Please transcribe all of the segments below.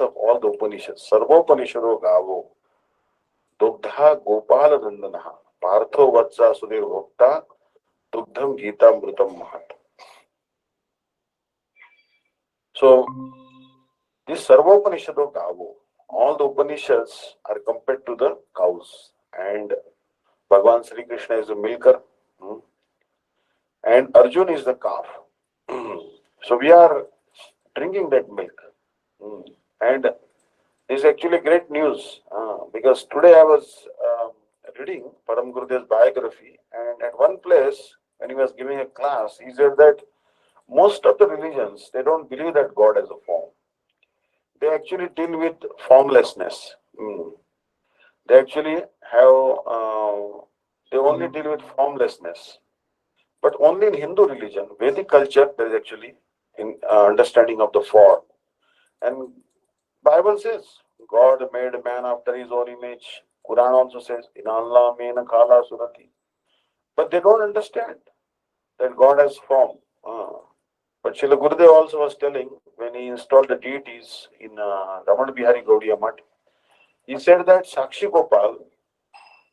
of all the Upanishads. Sarvopanishado gavo, dugdha gopala nandanaha, partho vatsa sudhir bhokta, dugdham gita mrutam mahat. So, this Sarvopanishado gavo, all the Upanishads are compared to the cows. And Bhagavan Sri Krishna is the milker, and Arjun is the calf. So we are drinking that milk. And this is actually great news because today I was reading Param Gurudev's biography, and at one place, when he was giving a class, he said that most of the religions, they don't believe that God has a form. They actually deal with formlessness. They actually have, they only deal with formlessness. But only in Hindu religion, Vedic culture, there is actually in understanding of the form. And Bible says God made man after his own image. Quran also says, in Allah mena khala surati. But they don't understand that God has form. But Srila Gurudev also was telling when he installed the deities in Raman Bihari Gaudiya Math, he said that Sakshi Gopal,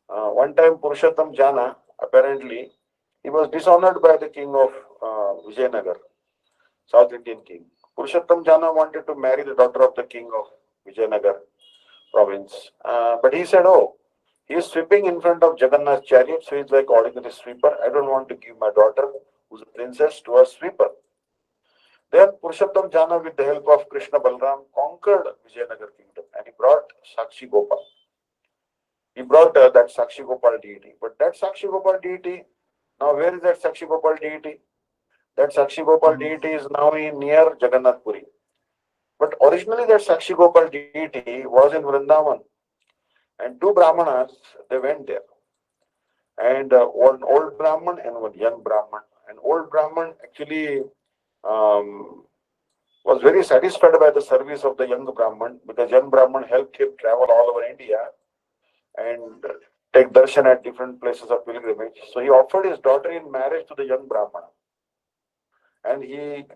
one time Purushottam Jana, apparently, he was dishonored by the king of Vijayanagar, South Indian king. Purushottam Jana wanted to marry the daughter of the king of Vijayanagar province. But he said, oh, he is sweeping in front of Jagannath's chariot, so he's like ordinary sweeper. I don't want to give my daughter, who's a princess, to a sweeper. Then Purushottam Jana, with the help of Krishna Balram, conquered Vijayanagar kingdom and he brought Sakshi Gopal. He brought that Sakshi Gopal deity. But that Sakshi Gopal deity, now where is that Sakshi Gopal deity? That Sakshi Gopal deity is now in near Jagannath Puri. But originally that Sakshi Gopal deity was in Vrindavan. And two Brahmanas, they went there. And one old Brahman and one young Brahman. And old Brahman actually was very satisfied by the service of the young Brahman because young Brahman helped him travel all over India and take darshan at different places of pilgrimage. So he offered his daughter in marriage to the young Brahmana. And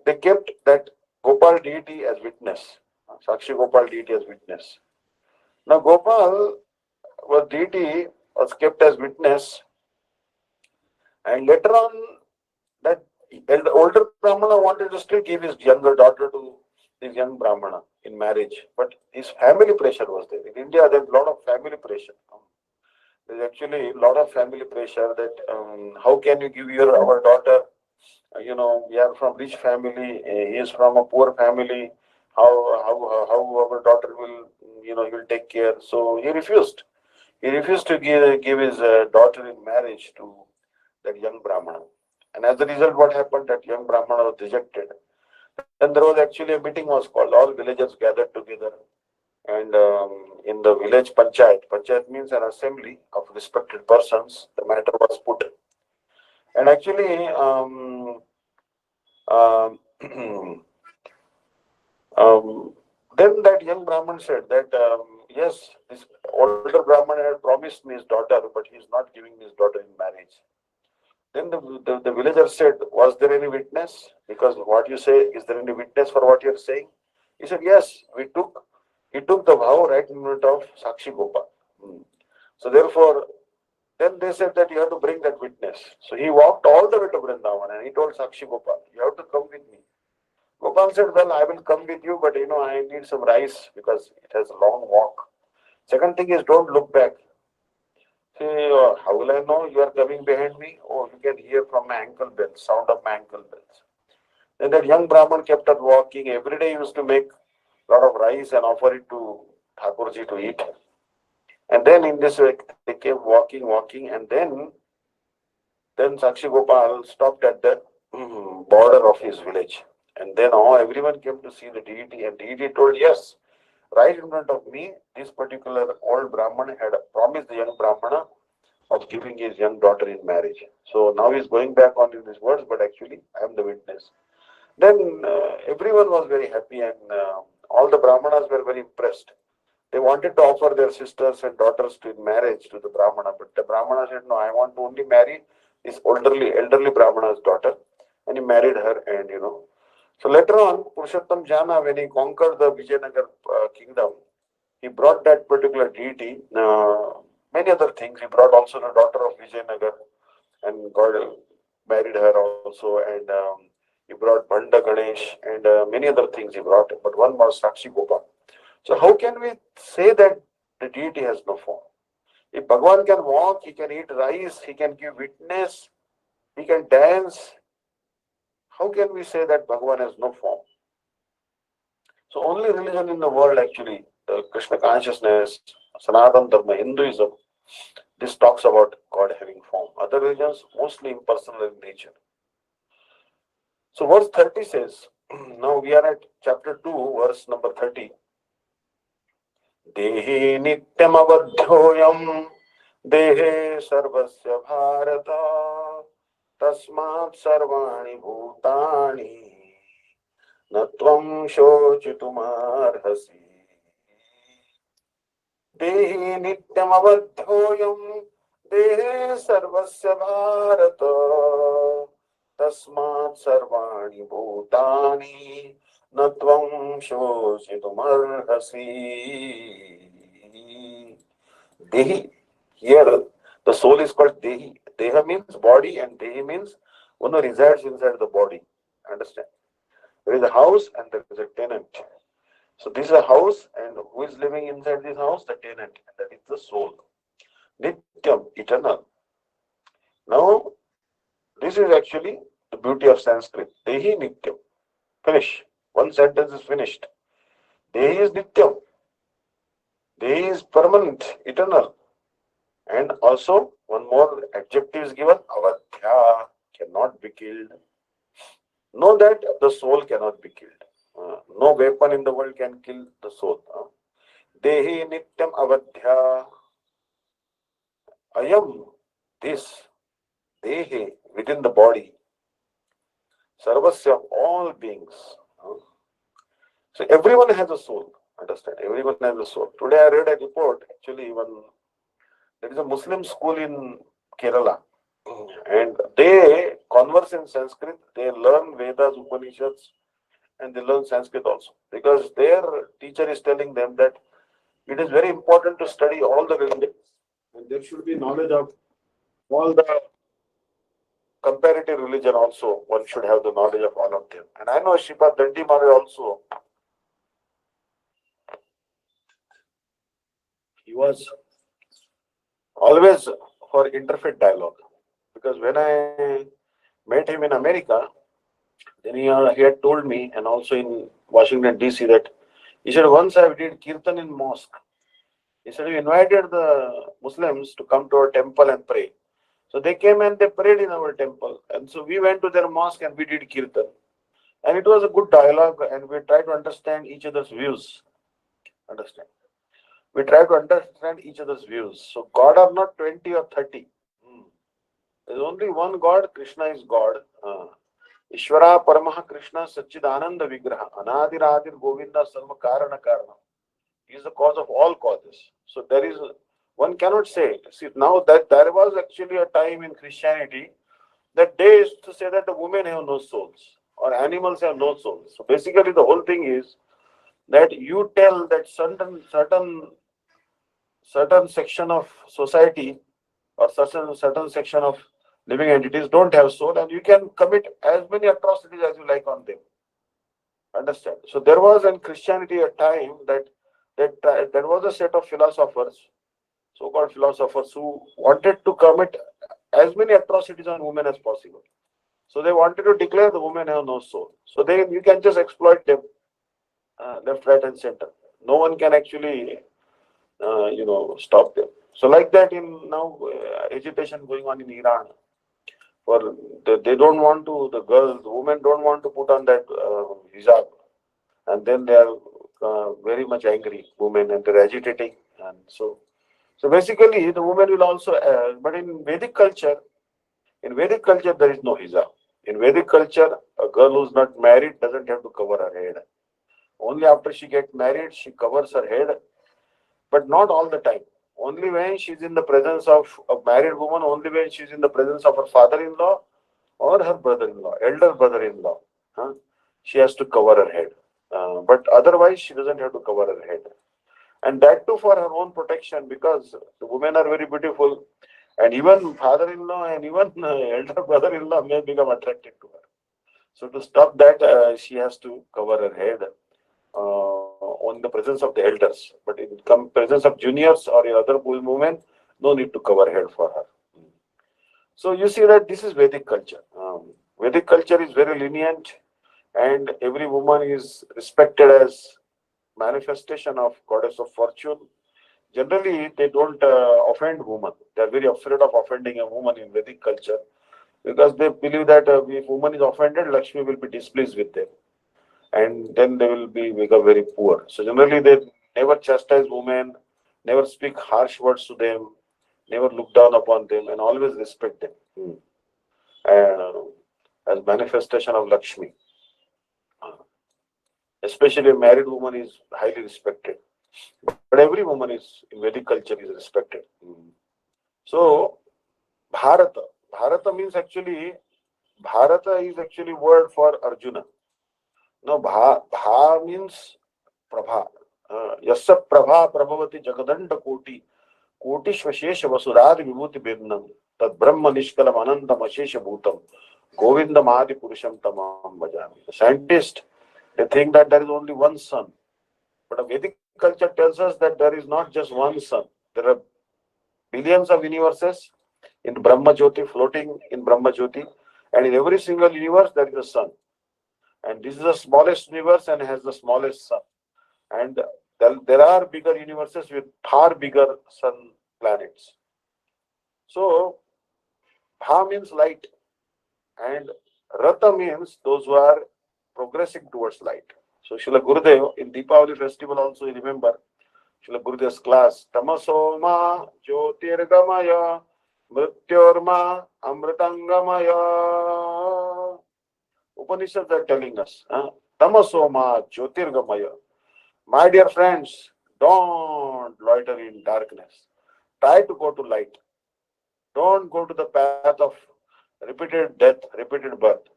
they kept that Gopal deity as witness, Sakshi Gopal deity as witness. Now Gopal was deity was kept as witness, and later on that older Brahmana wanted to still give his younger daughter to this young Brahmana in marriage, but his family pressure was there. In India, there's a lot of family pressure. There's actually a lot of family pressure that how can you give your our daughter? We are from rich family. He is from a poor family. How our daughter will will take care? So he refused. He refused to give his daughter in marriage to that young Brahmana. And as a result, what happened? That young Brahmana was rejected. Then there was actually a meeting was called. All villagers gathered together, and in the village panchayat. Panchayat means an assembly of respected persons. The matter was put, and actually, um, then that young Brahman said that yes, this older Brahman had promised me his daughter, but he is not giving me his daughter in marriage. Then the villager said, was there any witness? Because what you say, is there any witness for what you are saying? He said, yes, he took the vow right in front of Sakshi Gopal. So therefore, then they said that you have to bring that witness. So he walked all the way to Vrindavan and he told Sakshi Gopal, you have to come with me. Gopal said, well, I will come with you, but I need some rice because it has a long walk. Second thing is, don't look back. See, how will I know you are coming behind me? Oh, you can hear from my ankle bells, sound of my ankle bells. Then that young Brahman kept on walking. Every day he used to make a lot of rice and offer it to Thakurji to eat. And then in this way, they kept walking, and then Sakshi Gopal stopped at the border of his village. And then everyone came to see the deity, and deity told, yes, right in front of me, this particular old Brahman had promised the young Brahmana of giving his young daughter in marriage. So now he's going back on his words, but actually I am the witness. Then everyone was very happy, and all the Brahmanas were very impressed. They wanted to offer their sisters and daughters to in marriage to the Brahmana, but the Brahmana said, no, I want to only marry this elderly Brahmana's daughter. And he married her, and So later on, Purushottam Jana, when he conquered the Vijayanagar kingdom, he brought that particular deity, many other things. He brought also the daughter of Vijayanagar and God married her also, and he brought Banda Ganesh and many other things he brought, but one was Sakshi Gopa. So how can we say that the deity has no form? If Bhagwan can walk, he can eat rice, he can give witness, he can dance, how can we say that Bhagwan has no form? So only religion in the world actually, the Krishna consciousness, Sanatana Dharma, Hinduism, this talks about God having form. Other religions mostly impersonal in nature. So verse 30 says, now we are at chapter 2, verse number 30. Dehi nityam avadhyoyam dehe sarvasya bharata tasmat sarvani bhutani natvam shochitumarhasi. Dehi nityam avadhyoyam dehe sarvasya bharata tasmat sarvani bhutani natvam shochitumarhasi. Dehi, here the soul is called Dehi. Deha means body and Dehi means one who resides inside the body. Understand? There is a house and there is a tenant. So this is a house, and who is living inside this house? The tenant, and that is the soul. Nityam, eternal. Now, this is actually the beauty of Sanskrit. Dehi Nityam. Finish. One sentence is finished. Dehi is Nityam. Dehi is permanent, eternal. And also, one more adjective is given, avadhya, cannot be killed. Know that the soul cannot be killed. No weapon in the world can kill the soul. Dehi nityam avadhya. Ayam, this, dehi, within the body, sarvasya, all beings. So everyone has a soul. Understand? Everyone has a soul. Today I read a report, actually, there is a Muslim school in Kerala. And they converse in Sanskrit, they learn Vedas, Upanishads, and they learn Sanskrit also. Because their teacher is telling them that it is very important to study all the religions. And there should be knowledge of all the comparative religion also. One should have the knowledge of all of them. And I know Sripad Dandi Maharaj also, he was always for interfaith dialogue. Because when I met him in America, then he had told me, and also in Washington DC, that he said, once I did kirtan in mosque. He said, we invited the Muslims to come to our temple and pray. So they came and they prayed in our temple. And so we went to their mosque and we did kirtan. And it was a good dialogue, and we tried to understand each other's views. Understand? We try to understand each other's views. So God are not 20 or 30. There is only one God. Krishna is God. Ishvara Paramaha Krishna Satchidananda Vigraha Anadiradir Govinda Sarva Karana Karana. He is the cause of all causes. So there is, one cannot say. See, now that there was actually a time in Christianity that they used to say that the women have no souls or animals have no souls. So basically the whole thing is that you tell that certain section of society or certain section of living entities don't have soul, and you can commit as many atrocities as you like on them. Understand? So there was in Christianity a time that there was a set of philosophers, so-called philosophers, who wanted to commit as many atrocities on women as possible. So they wanted to declare the women have no soul. So you can just exploit them, left, right, and center. No one can actually, stop them. So like that, in now agitation going on in Iran, for they don't want to, the women don't want to put on that hijab, and then they are very much angry, women, and they're agitating, and so basically the woman will also. But in Vedic culture there is no hijab. In Vedic culture, a girl who's not married doesn't have to cover her head. Only after she gets married, she covers her head, but not all the time. Only when she's in the presence of a married woman, only when she's in the presence of her father-in-law or her brother-in-law, elder brother-in-law. Huh? she has to cover her head. But otherwise, she doesn't have to cover her head. And that too for her own protection, because the women are very beautiful, and even father-in-law and even elder brother-in-law may become attracted to her. So to stop that, she has to cover her head on the presence of the elders. But in presence of juniors or other women, no need to cover head for her. So you see that this is Vedic culture. Vedic culture is very lenient, and every woman is respected as manifestation of goddess of fortune. Generally, they don't offend women. They are very afraid of offending a woman in Vedic culture, because they believe that if woman is offended, Lakshmi will be displeased with them, and then they will become very poor. So generally, they never chastise women, never speak harsh words to them, never look down upon them, and always respect them. Uh, as manifestation of Lakshmi. Especially a married woman is highly respected. But every woman is in Vedic culture is respected. So Bharata. Bharata means actually Bharata is actually word for Arjuna. No, Bha means Prabha. Yassa Prabha Prabhavati Jagadanda Koti Shvashesha Vasudhari Vibhuti Birnam Tad Brahma Nishkalam Anandam Ashesha Bhutam Govindam Adi Purusham Tamam Bhajami. The scientists, they think that there is only one sun. But a Vedic culture tells us that there is not just one sun. There are billions of universes in Brahma Jyoti, floating in Brahma Jyoti, and in every single universe there is a sun. And this is the smallest universe and has the smallest sun. And there are bigger universes with far bigger sun planets. So, Bha means light, and Rata means those who are progressing towards light. So, Srila Gurudev, in Deepavali festival also, you remember, Srila Gurudev's class, Tamasoma Jyotirgamaya Mrityorma Amritangamaya. Upanishads are telling us, Tamasoma Jyotirgamaya. My dear friends, don't loiter in darkness. Try to go to light. Don't go to the path of repeated death, repeated birth.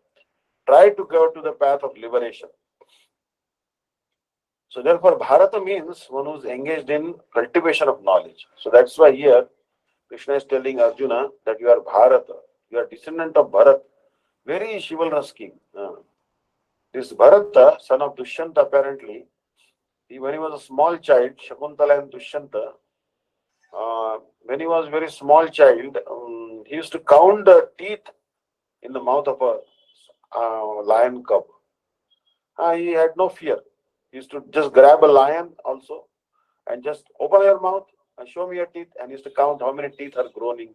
Try to go to the path of liberation. So therefore, Bharata means one who is engaged in cultivation of knowledge. So that's why here Krishna is telling Arjuna that you are Bharata, you are descendant of Bharat, very chivalrous king. This Bharata, son of Dushyanta, apparently, when he was a small child, Shakuntala and Dushyanta, when he was a very small child, he used to count the teeth in the mouth of a lion cub. He had no fear. He used to just grab a lion also and just open your mouth and show me your teeth, and he used to count how many teeth are growing.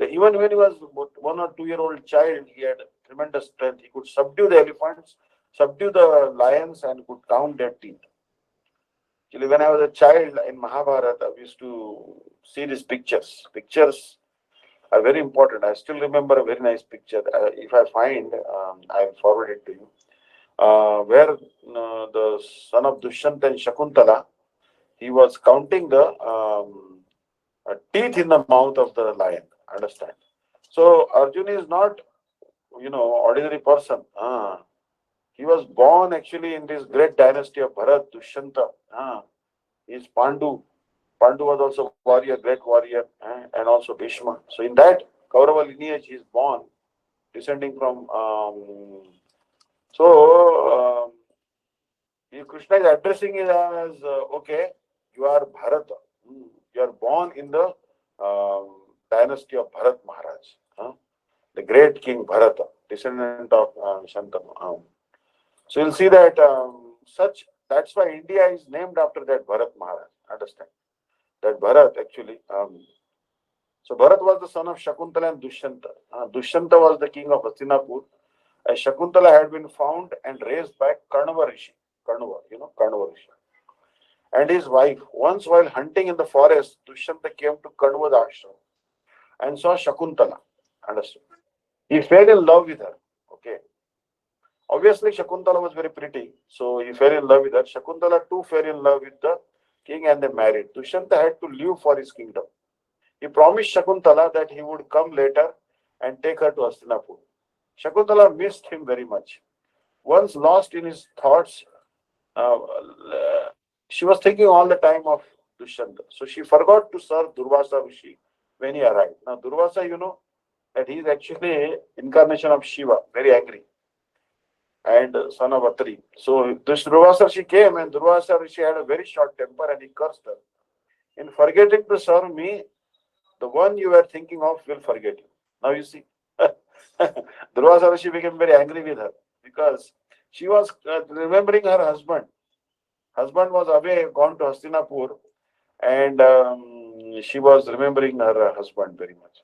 Even when he was 1 or 2 year old child, he had tremendous strength. He could subdue the elephants, subdue the lions, and could count their teeth. Actually, when I was a child in Mahabharata, we used to see these pictures. Pictures are very important. I still remember a very nice picture. If I find, I'll forward it to you. Where the son of Dushyanta and Shakuntala, he was counting the teeth in the mouth of the lion. Understand? So Arjuna is not, ordinary person. He was born actually in this great dynasty of Bharat, Dushyanta. He is Pandu. Pandu was also warrior, great warrior, and also Bhishma. So in that Kaurava lineage, he is born, descending from. Krishna is addressing it as, okay, you are Bharata. You are born in the dynasty of Bharat Maharaj, the great king Bharata, descendant of Shantanu. So you'll see that that's why India is named after that Bharat Maharaj. Understand? That Bharat actually. So Bharat was the son of Shakuntala and Dushyanta. Dushyanta was the king of Hastinapur. Shakuntala had been found and raised by Karnava Rishi. Karnava Rishi. And his wife. Once while hunting in the forest, Dushyanta came to Karnava's ashram and saw Shakuntala. Understood? He fell in love with her. Okay. Obviously, Shakuntala was very pretty, so he fell in love with her. Shakuntala too fell in love with the king and they married. Dushyanta had to leave for his kingdom. He promised Shakuntala that he would come later and take her to Hastinapur. Shakuntala missed him very much. once lost in his thoughts, she was thinking all the time of Dushyanta. So she forgot to serve Durvasa Rishi when he arrived. Now Durvasa, that he is actually incarnation of Shiva, very angry, and son of Atri. So this Durvasa she came, and Durvasa Rishi had a very short temper and he cursed her. In forgetting to serve me, the one you were thinking of will forget you. Now you see, Durvasa Rishi became very angry with her because she was remembering her husband. Husband was away, gone to Hastinapur, and she was remembering her husband very much.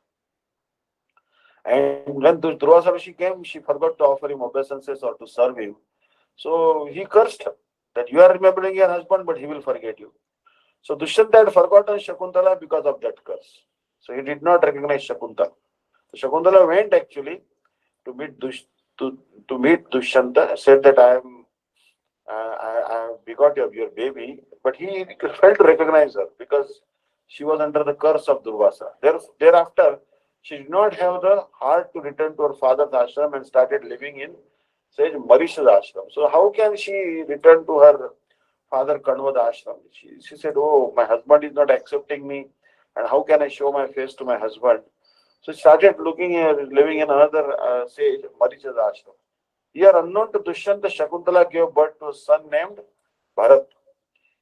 And when Durvasa Rishi came, she forgot to offer him obeisances or to serve him. So he cursed her that you are remembering your husband, but he will forget you. So Dushyanta had forgotten Shakuntala because of that curse. So he did not recognize Shakuntala. So Shakuntala went actually to meet to meet Dushyanta, said that I begot your baby, but he failed to recognize her because she was under the curse of Durvasa. Thereafter, she did not have the heart to return to her father's ashram and started living in, say, Marisha's ashram. So how can she return to her father Kanwada ashram? She said, oh, my husband is not accepting me, and how can I show my face to my husband? So she started living in another sage, Marisha's ashram. Here, unknown to Dushyanta, Shakuntala gave birth to a son named Bharat.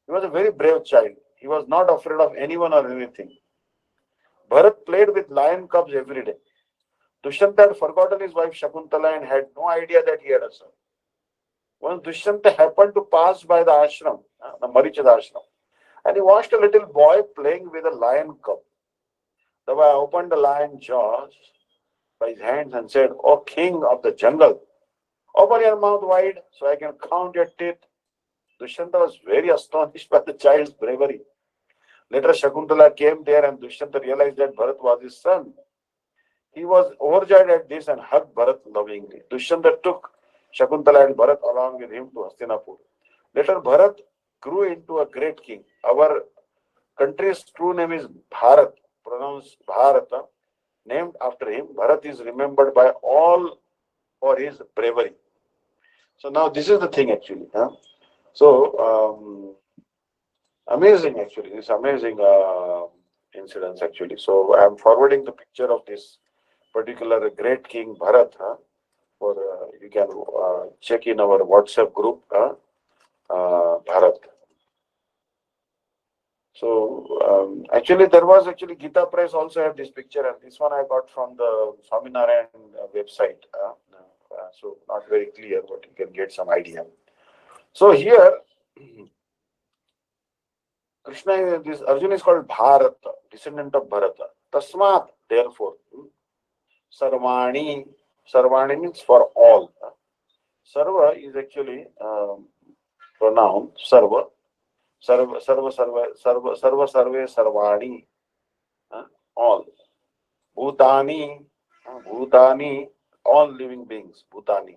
He was a very brave child. He was not afraid of anyone or anything. Bharat played with lion cubs every day. Dushyanta had forgotten his wife Shakuntala and had no idea that he had a son. Once Dushyanta happened to pass by the ashram, the Marichada ashram, and he watched a little boy playing with a lion cub. The boy opened the lion's jaws by his hands and said, "O king of the jungle, open your mouth wide so I can count your teeth." Dushyanta was very astonished by the child's bravery. Later, Shakuntala came there and Dushyanta realized that Bharat was his son. He was overjoyed at this and hugged Bharat lovingly. Dushyanta took Shakuntala and Bharat along with him to Hastinapur. Later, Bharat grew into a great king. Our country's true name is Bharat, pronounced Bharata, named after him. Bharat is remembered by all for his bravery. So now this is the thing actually. So amazing actually. This amazing incidents actually. So I am forwarding the picture of this particular great king Bharat. For you can check in our WhatsApp group. Bharat. So actually, there was actually Gita Press also had this picture, and this one I got from the Swaminarayan website. So not very clear, but you can get some idea. So here, Krishna, this Arjuna is called Bharata, descendant of Bharata. Tasmat, therefore, Sarvani. Sarvani means for all. Sarva is actually pronoun. Sarva. Sarva, sarva, sarva, sarva, sarva, sarve, sarvani. All. Bhutani. Bhutani. All living beings. Bhutani.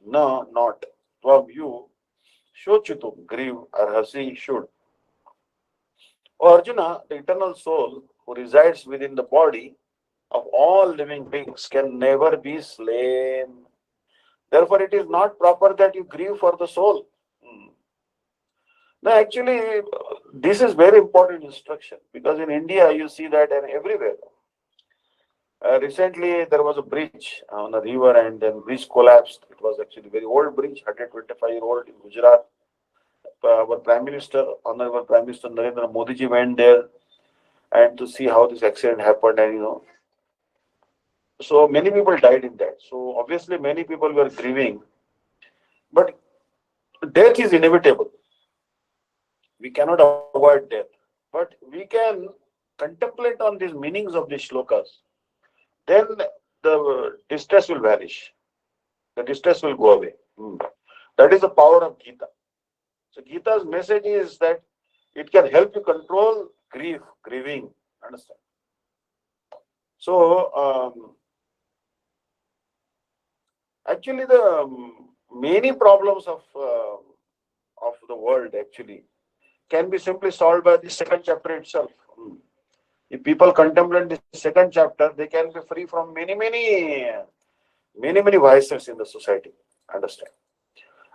No, not. Tvam, you. Shochitum, grieve, arhasi, should. O Arjuna, the eternal soul who resides within the body of all living beings can never be slain. Therefore, it is not proper that you grieve for the soul. No, actually, this is very important instruction because in India you see that and everywhere. Recently, there was a bridge on a river and then bridge collapsed. It was actually a very old bridge, 125-year-old in Gujarat. Our Prime Minister, Honorable Prime Minister Narendra Modi ji went there and to see how this accident happened and so many people died in that. So obviously many people were grieving, but death is inevitable. We cannot avoid death, but we can contemplate on these meanings of these shlokas. Then the distress will vanish. The distress will go away. That is the power of Gita. So Gita's message is that it can help you control grieving. Understand? So actually, the many problems of the world actually can be simply solved by the second chapter itself. If people contemplate the second chapter, they can be free from many vices in the society. Understand?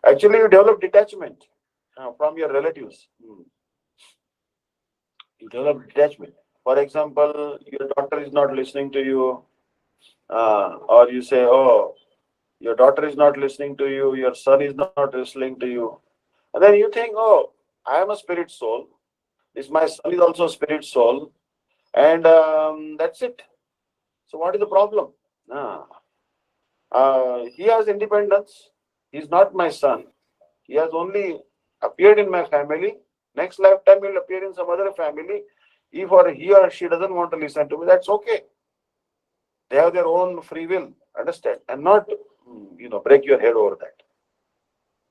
Actually, you develop detachment from your relatives. You develop detachment. For example, your daughter is not listening to you, or you say, "Oh, your daughter is not listening to you, your son is not listening to you," and then you think, "Oh, I am a spirit soul. This my son is also a spirit soul, and that's it. So what is the problem? Ah, he has independence. He's not my son. He has only appeared in my family. Next lifetime he'll appear in some other family. If or he or she doesn't want to listen to me, that's okay. They have their own free will, understand, and not break your head over that.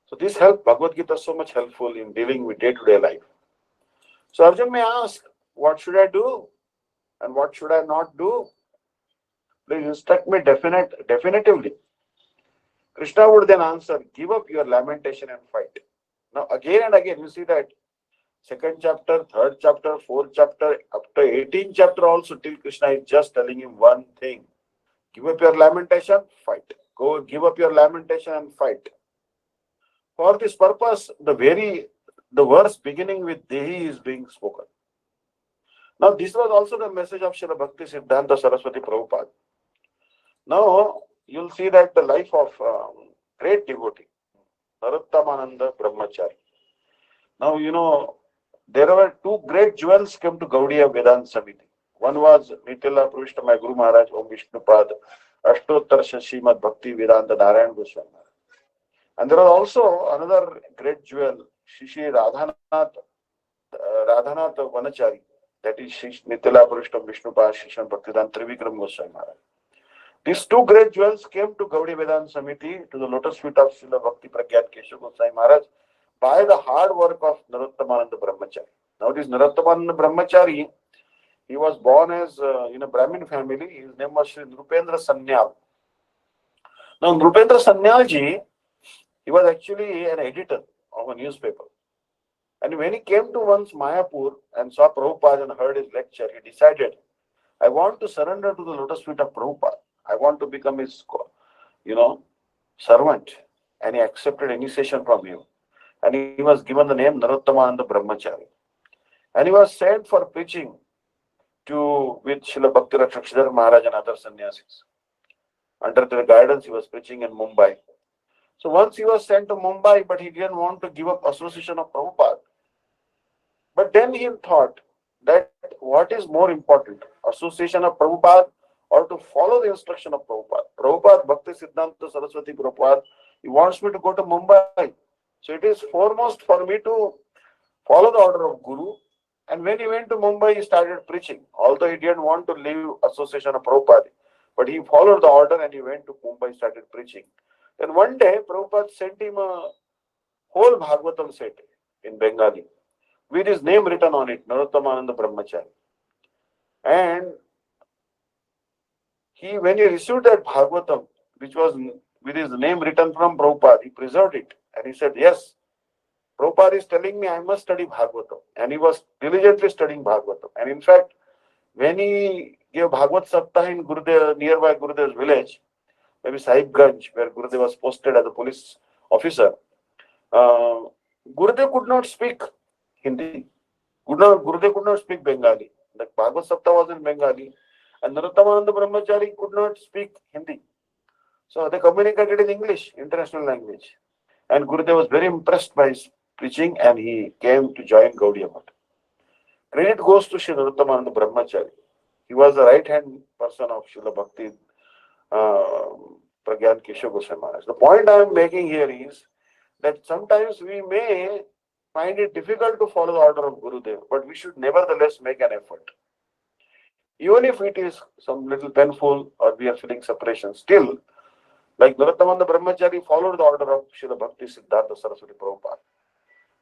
So this help Bhagavad Gita is so much helpful in dealing with day-to-day life. So Arjun may ask, what should I do and what should I not do? Please instruct me definitively. Krishna would then answer, give up your lamentation and fight. Now again and again you see that second chapter, third chapter, fourth chapter, up to 18th chapter also till Krishna is just telling him one thing. Give up your lamentation, fight. Go give up your lamentation and fight. For this purpose, the verse beginning with Dehi is being spoken. Now, this was also the message of Srila Bhakti Siddhanta Saraswati Prabhupada. Now, you'll see that the life of great devotee, Narottamananda Brahmachari. Now, there were two great jewels came to Gaudiya Vedanta Samiti. One was Nitila Pravishta, my Guru Maharaj, Om Vishnupad, Ashtottar Shrimad Bhakti Vedanta Narayan Goswami. And there was also another great jewel, Shishi Radhanath Vanachari, that is Nitila Purishtam Vishnupad Shishan Bhaktivedanta Trivikram Goswami Maharaj. These two great jewels came to Gaudiya Vedanta Samiti, to the lotus feet of Srila Bhakti Pragyan Keshav Goswami Maharaj, by the hard work of Narottamananda Brahmachari. Now this Narottamananda Brahmachari, he was born as in a Brahmin family. His name was Sri Nrupendra Sanyal. Now Nrupendra Sanyalji, he was actually an editor of a newspaper. And when he came to once Mayapur and saw Prabhupada and heard his lecture, he decided, I want to surrender to the lotus feet of Prabhupada. I want to become his, servant. And he accepted initiation from him. And he was given the name Narottamananda Brahmachari. And he was sent for preaching with Srila Bhakti Rakshakshidhar Maharaj and other sannyasis. Under their guidance, he was preaching in Mumbai. So once he was sent to Mumbai, but he didn't want to give up association of Prabhupada. But then he thought that what is more important, association of Prabhupada or to follow the instruction of Prabhupada? Prabhupada, Bhakti Siddhanta Saraswati Prabhupada, he wants me to go to Mumbai. So it is foremost for me to follow the order of Guru. And when he went to Mumbai, he started preaching, although he didn't want to leave association of Prabhupada. But he followed the order and he went to Mumbai, started preaching. Then one day, Prabhupada sent him a whole Bhagavatam set in Bengali, with his name written on it, Narottamananda Brahmachari. And when he received that Bhagavatam, which was with his name written from Prabhupada, he preserved it. And he said, yes, Prabhupada is telling me I must study Bhagavatam. And he was diligently studying Bhagavatam. And in fact, when he gave Bhagavat Saptah in Gurudev, nearby Gurudev's village, maybe Sahibganj, where Gurudev was posted as a police officer, Gurudev could not speak Hindi. Gurudev could not speak Bengali. The Bhagavad Sapta was in Bengali, and Narottamananda Brahmachari could not speak Hindi. So they communicated in English, international language. And Gurudev was very impressed by his preaching, and he came to join Gaudiya Math. Credit goes to Sri Narottamananda Brahmachari. He was the right-hand person of Srila Bhakti Pragyan Keshav Goswami Maharaj. The point I am making here is that sometimes we may find it difficult to follow the order of Gurudev, but we should nevertheless make an effort. Even if it is some little painful or we are feeling separation, still, like Narottamananda Brahmachari followed the order of Srila Bhakti Siddhanta Saraswati Prabhupada.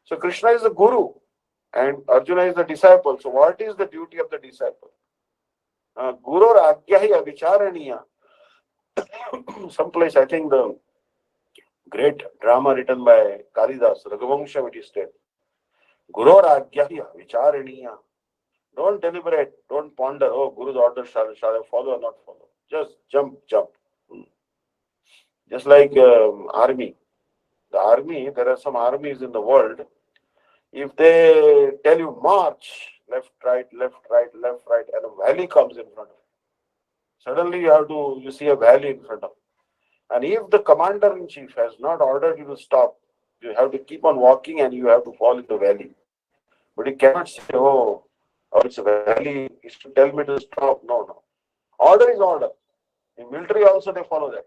So Krishna is the Guru and Arjuna is the disciple. So what is the duty of the disciple? Guru Agyahi Avicharaniya. Someplace, I think the great drama written by Kalidas, Raghuvamsham, it is said, Guru Agyahi Avicharaniya. Don't deliberate, don't ponder, oh, Guru's order shall I follow or not follow. Just jump. Just like army. The army, there are some armies in the world. If they tell you march, left, right, left, right, left, right, and a valley comes in front of you. Suddenly you see a valley in front of you. And if the commander in chief has not ordered you to stop, you have to keep on walking and you have to fall in the valley. But you cannot say, oh, it's a valley, you should tell me to stop. No, no. Order is order. In military also they follow that.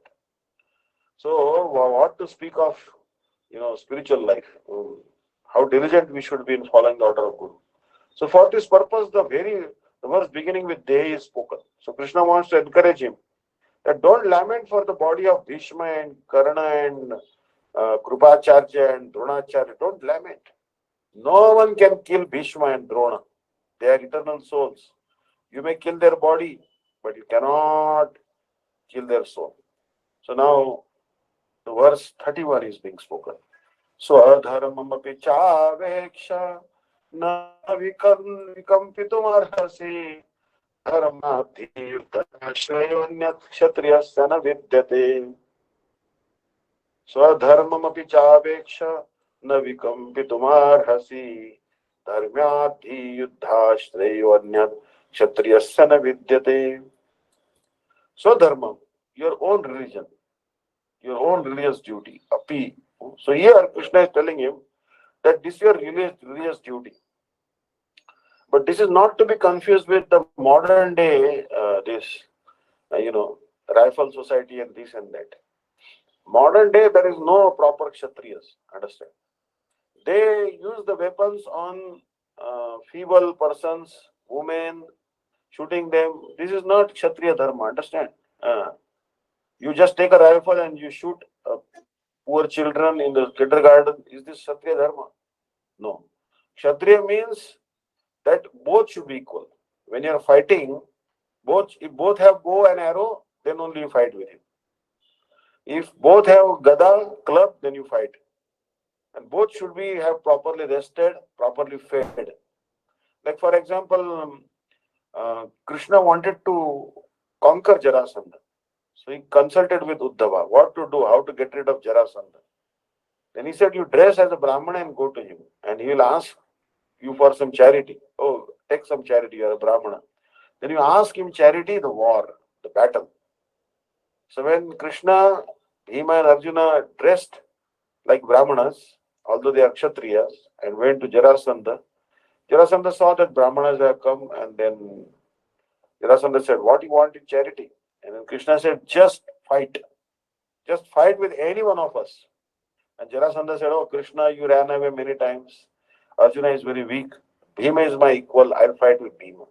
So what to speak of, spiritual life? How diligent we should be in following the order of Guru. So for this purpose, the verse beginning with Dehi is spoken. So Krishna wants to encourage him that don't lament for the body of Bhishma and Karna and Krupacharya and Dronacharya. Don't lament. No one can kill Bhishma and Drona. They are eternal souls. You may kill their body, but you cannot kill their soul. So now the verse 31 is being spoken. Swadharmamapi chaveksha na vikampitumarhasi dharmabdhi yuddhashayonyat kshatriyasya na vidyate. Swadharmamapi chaveksha na vikampitumarhasi dharmabdhi yuddhashrayonyat kshatriyasya na vidyate. Swadharmam, your own religion, your own religious duty, api. So here Krishna is telling him that this is your religious duty. But this is not to be confused with the modern day, rifle society and this and that. Modern day, there is no proper Kshatriyas, understand? They use the weapons on feeble persons, women, shooting them. This is not Kshatriya Dharma, understand? You just take a rifle and you shoot poor children in the kindergarten. Is this Kshatriya Dharma? No. Kshatriya means that both should be equal. When you are fighting, if both have bow and arrow, then only you fight with him. If both have gada, club, then you fight. And both should be have properly rested, properly fed. Like for example, Krishna wanted to conquer Jarasandha. So he consulted with Uddhava what to do, how to get rid of Jarasandha. Then he said, you dress as a Brahmana and go to him. And he will ask you for some charity. Oh, take some charity, you are a Brahmana. Then you ask him charity, the war, the battle. So when Krishna, Bhima and Arjuna dressed like Brahmanas, although they are Kshatriyas, and went to Jarasandha, Jarasandha saw that Brahmanas have come, and then Jarasandha said, what do you want in charity? And then Krishna said, just fight. Just fight with any one of us. And Jarasandha said, oh Krishna, you ran away many times. Arjuna is very weak. Bhima is my equal. I'll fight with Bhima.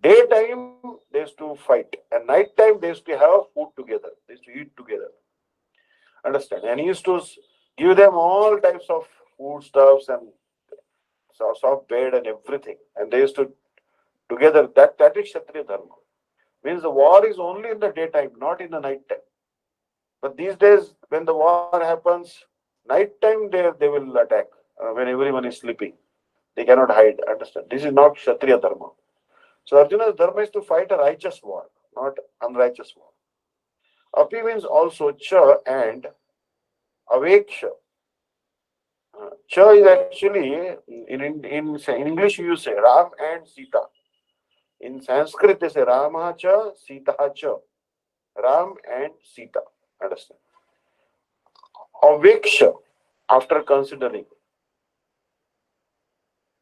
Daytime, they used to fight. And nighttime, they used to have food together. They used to eat together. Understand? And he used to give them all types of foodstuffs and soft bed and everything. And they used to together. That is Kshatriya Dharma. Means the war is only in the daytime, not in the night time. But these days, when the war happens, night time they will attack when everyone is sleeping. They cannot hide. Understand? This is not Kshatriya Dharma. So Arjuna's Dharma is to fight a righteous war, not unrighteous war. Api means also cha and aveksha. Cha is actually, in English you say Ram and Sita. In Sanskrit they say Rama cha, Sita cha. Ram and Sita. Understand? Aveksha, after considering.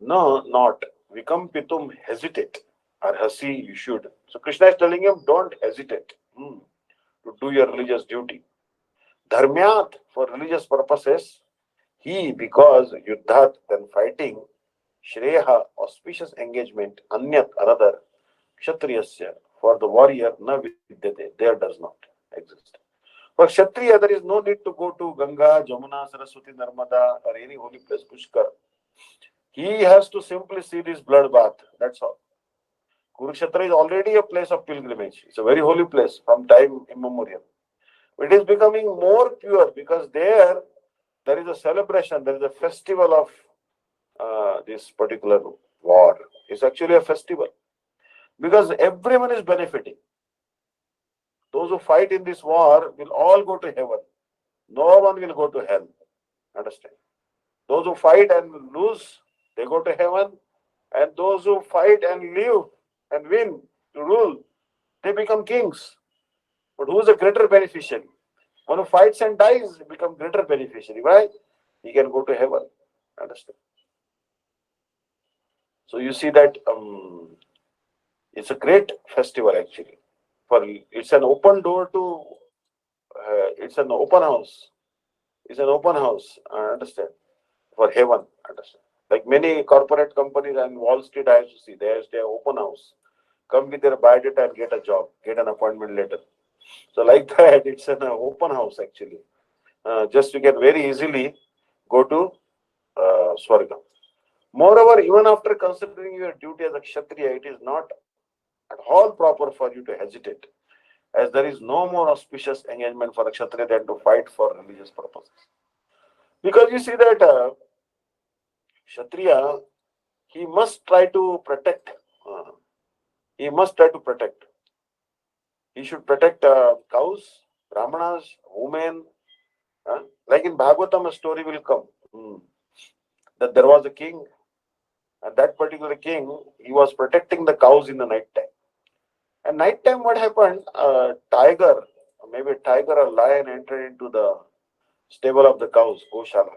No, not. Vikampitum, hesitate. Arhasi, you should. So Krishna is telling him, don't hesitate to do your religious duty. Dharmyat, for religious purposes, he, because yuddhat, then fighting, shreha, auspicious engagement, anyat, another, kshatriyasya, for the warrior, na vidyate, there does not exist. For kshatriya, there is no need to go to Ganga, Jamuna, Saraswati, Narmada, or any holy place, Pushkar. He has to simply see this blood bath, that's all. Kurukshetra is already a place of pilgrimage. It's a very holy place from time immemorial. It is becoming more pure because there is a celebration, there is a festival of this particular war. It's actually a festival because everyone is benefiting. Those who fight in this war will all go to heaven. No one will go to hell. Understand? Those who fight and lose, they go to heaven, and those who fight and live and win to rule, they become kings. But who is a greater beneficiary? One who fights and dies become greater beneficiary. Why? He can go to heaven. Understand? So you see that it's a great festival actually. For it's an open door to. It's an open house. It's an open house. Understand? For heaven. Understand? Like many corporate companies and Wall Street, I have to see there's their open house. Come with their biodata and get a job, get an appointment later. So like that, it's an open house actually. Just you can very easily go to Swarga. Moreover, even after considering your duty as a Kshatriya, it is not at all proper for you to hesitate, as there is no more auspicious engagement for a Kshatriya than to fight for religious purposes. Because you see that Kshatriya, he must try to protect. Uh, he must try to protect. He should protect cows, brahmanas, women. Like in Bhagavatam, a story will come that there was a king, and that particular king, he was protecting the cows in the night time. And night time, what happened? A tiger, maybe a tiger or lion, entered into the stable of the cows, Goshala.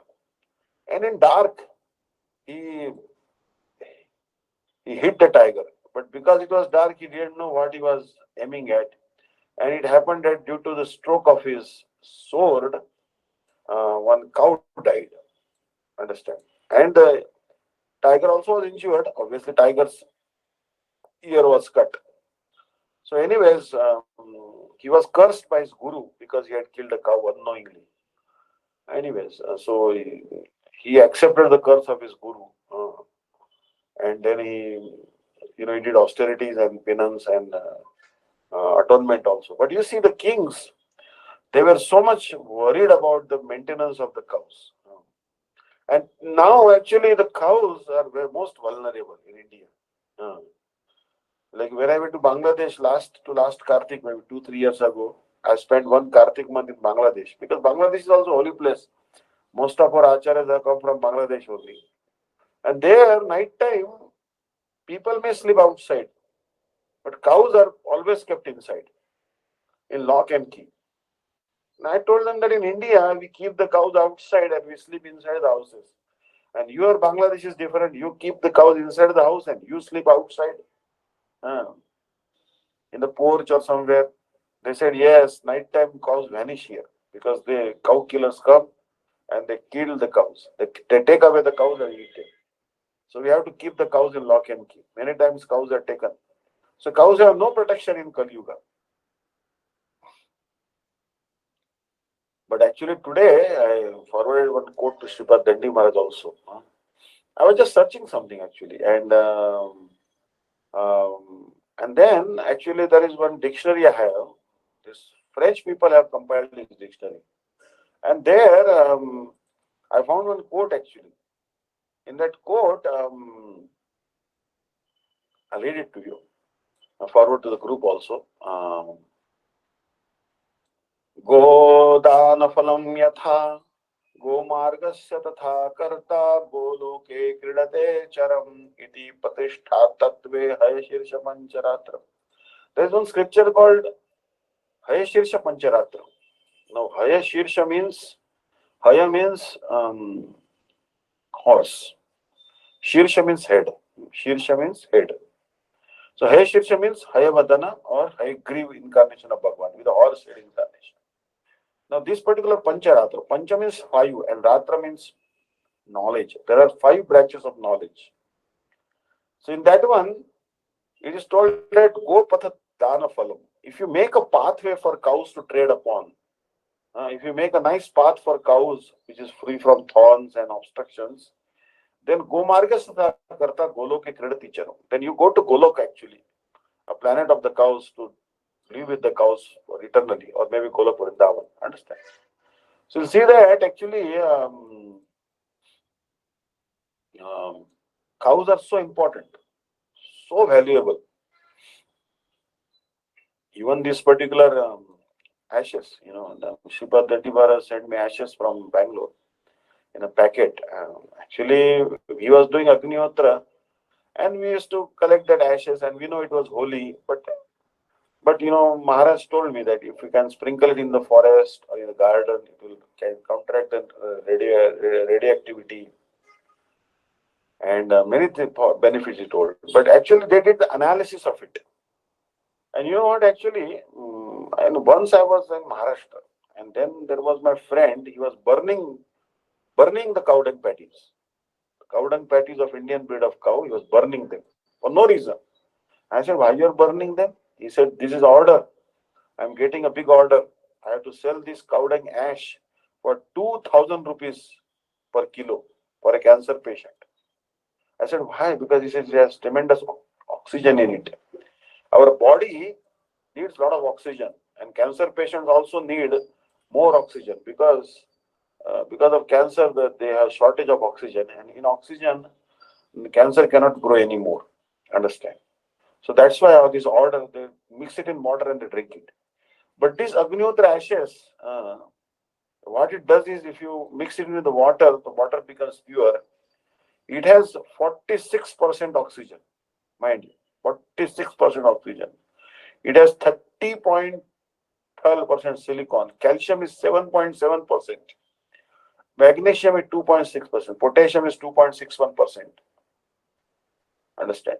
And in dark, he he hit the tiger. But because it was dark, he didn't know what he was aiming at. And it happened that due to the stroke of his sword, one cow died. Understand? And the tiger also was injured. Obviously, tiger's ear was cut. So, anyways, he was cursed by his guru because he had killed a cow unknowingly. Anyways, so he accepted the curse of his guru, and then he did austerities and penance and atonement also. But you see, the kings, they were so much worried about the maintenance of the cows. And now, actually, the cows are most vulnerable in India. Uh, like when I went to Bangladesh last Kartik, maybe 2 3 years ago, I spent one Kartik month in Bangladesh because Bangladesh is also a holy place. Most of our acharyas have come from Bangladesh only. And there, night time, people may sleep outside, but cows are always kept inside, in lock and key. And I told them that in India, we keep the cows outside and we sleep inside the houses. And your Bangladesh is different. You keep the cows inside the house and you sleep outside, uh, in the porch or somewhere. They said, yes, nighttime cows vanish here because the cow killers come and they kill the cows. They take away the cows and eat them. So we have to keep the cows in lock and key. Many times cows are taken. So cows have no protection in Kali Yuga. But actually today I forwarded one quote to Sripad Dandi Maharaj also. I was just searching something actually, and then actually there is one dictionary I have. This French people have compiled this dictionary, and there I found one quote actually. In that quote, I'll read it to you. I forward to the group also. गोदानफलं यथा गोमार्गस्य तथा कर्ता गोलोके क्रीडते चरम इति प्रतिष्ठा तत्वे हयशीर्ष पंचरात्र. There is one scripture called Hayashirsha Pancharatra. Now, Hayashirsha means, Haya means horse. Shirsha means head. Shirsha means head. So, Hayashirsha means Hayavadana or Hayagriv incarnation of Bhagavan with a horse head incarnation. Now, this particular Pancharatra, Pancha means five and Ratra means knowledge. There are five branches of knowledge. So, in that one, it is told that go patha dana phalam. If you make a pathway for cows to tread upon, if you make a nice path for cows which is free from thorns and obstructions, then Gomarga Sudha Karta Goloke Kridati Charam. Then you go to Golok actually, a planet of the cows to live with the cows eternally, or maybe Golok Vrindavan. Understand? So you see that actually cows are so important, so valuable. Even this particular ashes, the Shripad Dantibara sent me ashes from Bangalore. in a packet. Actually, he was doing Agnihotra, and we used to collect that ashes, and we know it was holy. But Maharaj told me that if you can sprinkle it in the forest or in the garden, it will can counteract the radioactivity and many benefits he told. But actually, they did the analysis of it. And you know what? Actually, and once I was in Maharashtra, and then there was my friend. He was burning the cow dung patties. The cow dung patties of Indian breed of cow. He was burning them for no reason. I said, "Why you are burning them?" He said, "This is order. I'm getting a big order. I have to sell this cow dung ash for 2,000 rupees per kilo for a cancer patient." I said, "Why?" Because he says it has tremendous oxygen in it. Our body needs a lot of oxygen, and cancer patients also need more oxygen because of cancer that they have shortage of oxygen, and in oxygen, cancer cannot grow anymore. Understand? So that's why all this order they mix it in water and they drink it. But this Agnihotra ashes, what it does is if you mix it with the water becomes pure. It has 46% oxygen, mind you, 46% oxygen. It has 30.12% silicon. Calcium is 7.7%. Magnesium is 2.6%. Potassium is 2.61%. Understand?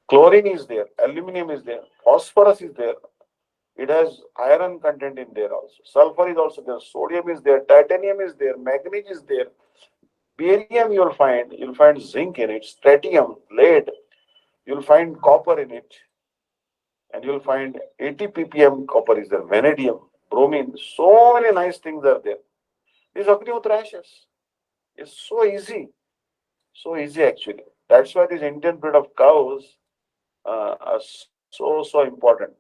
Chlorine is there. Aluminum is there. Phosphorus is there. It has iron content in there also. Sulfur is also there. Sodium is there. Titanium is there. Manganese is there. Barium you'll find zinc in it, strontium, lead, you'll find copper in it, and you'll find 80 ppm copper is there, vanadium, bromine, so many nice things are there. These Agnihotra ashes is so easy actually. That's why these Indian breed of cows are so important.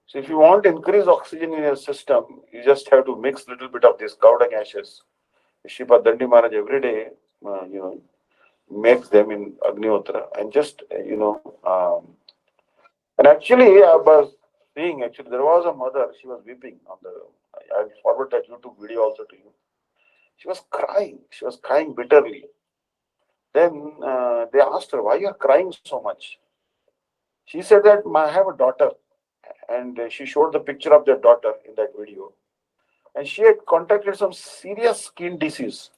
So if you want to increase oxygen in your system, you just have to mix little bit of this cow dung ashes. Shripa Dandi Maharaj every day, makes them in Agnihotra and just, and actually, I was seeing, actually, there was a mother, she was weeping on the, I'll forward that YouTube video also to you. She was crying bitterly. Then they asked her, "Why you are crying so much?" She said that, I have a daughter, and she showed the picture of their daughter in that video. And she had contracted some serious skin disease,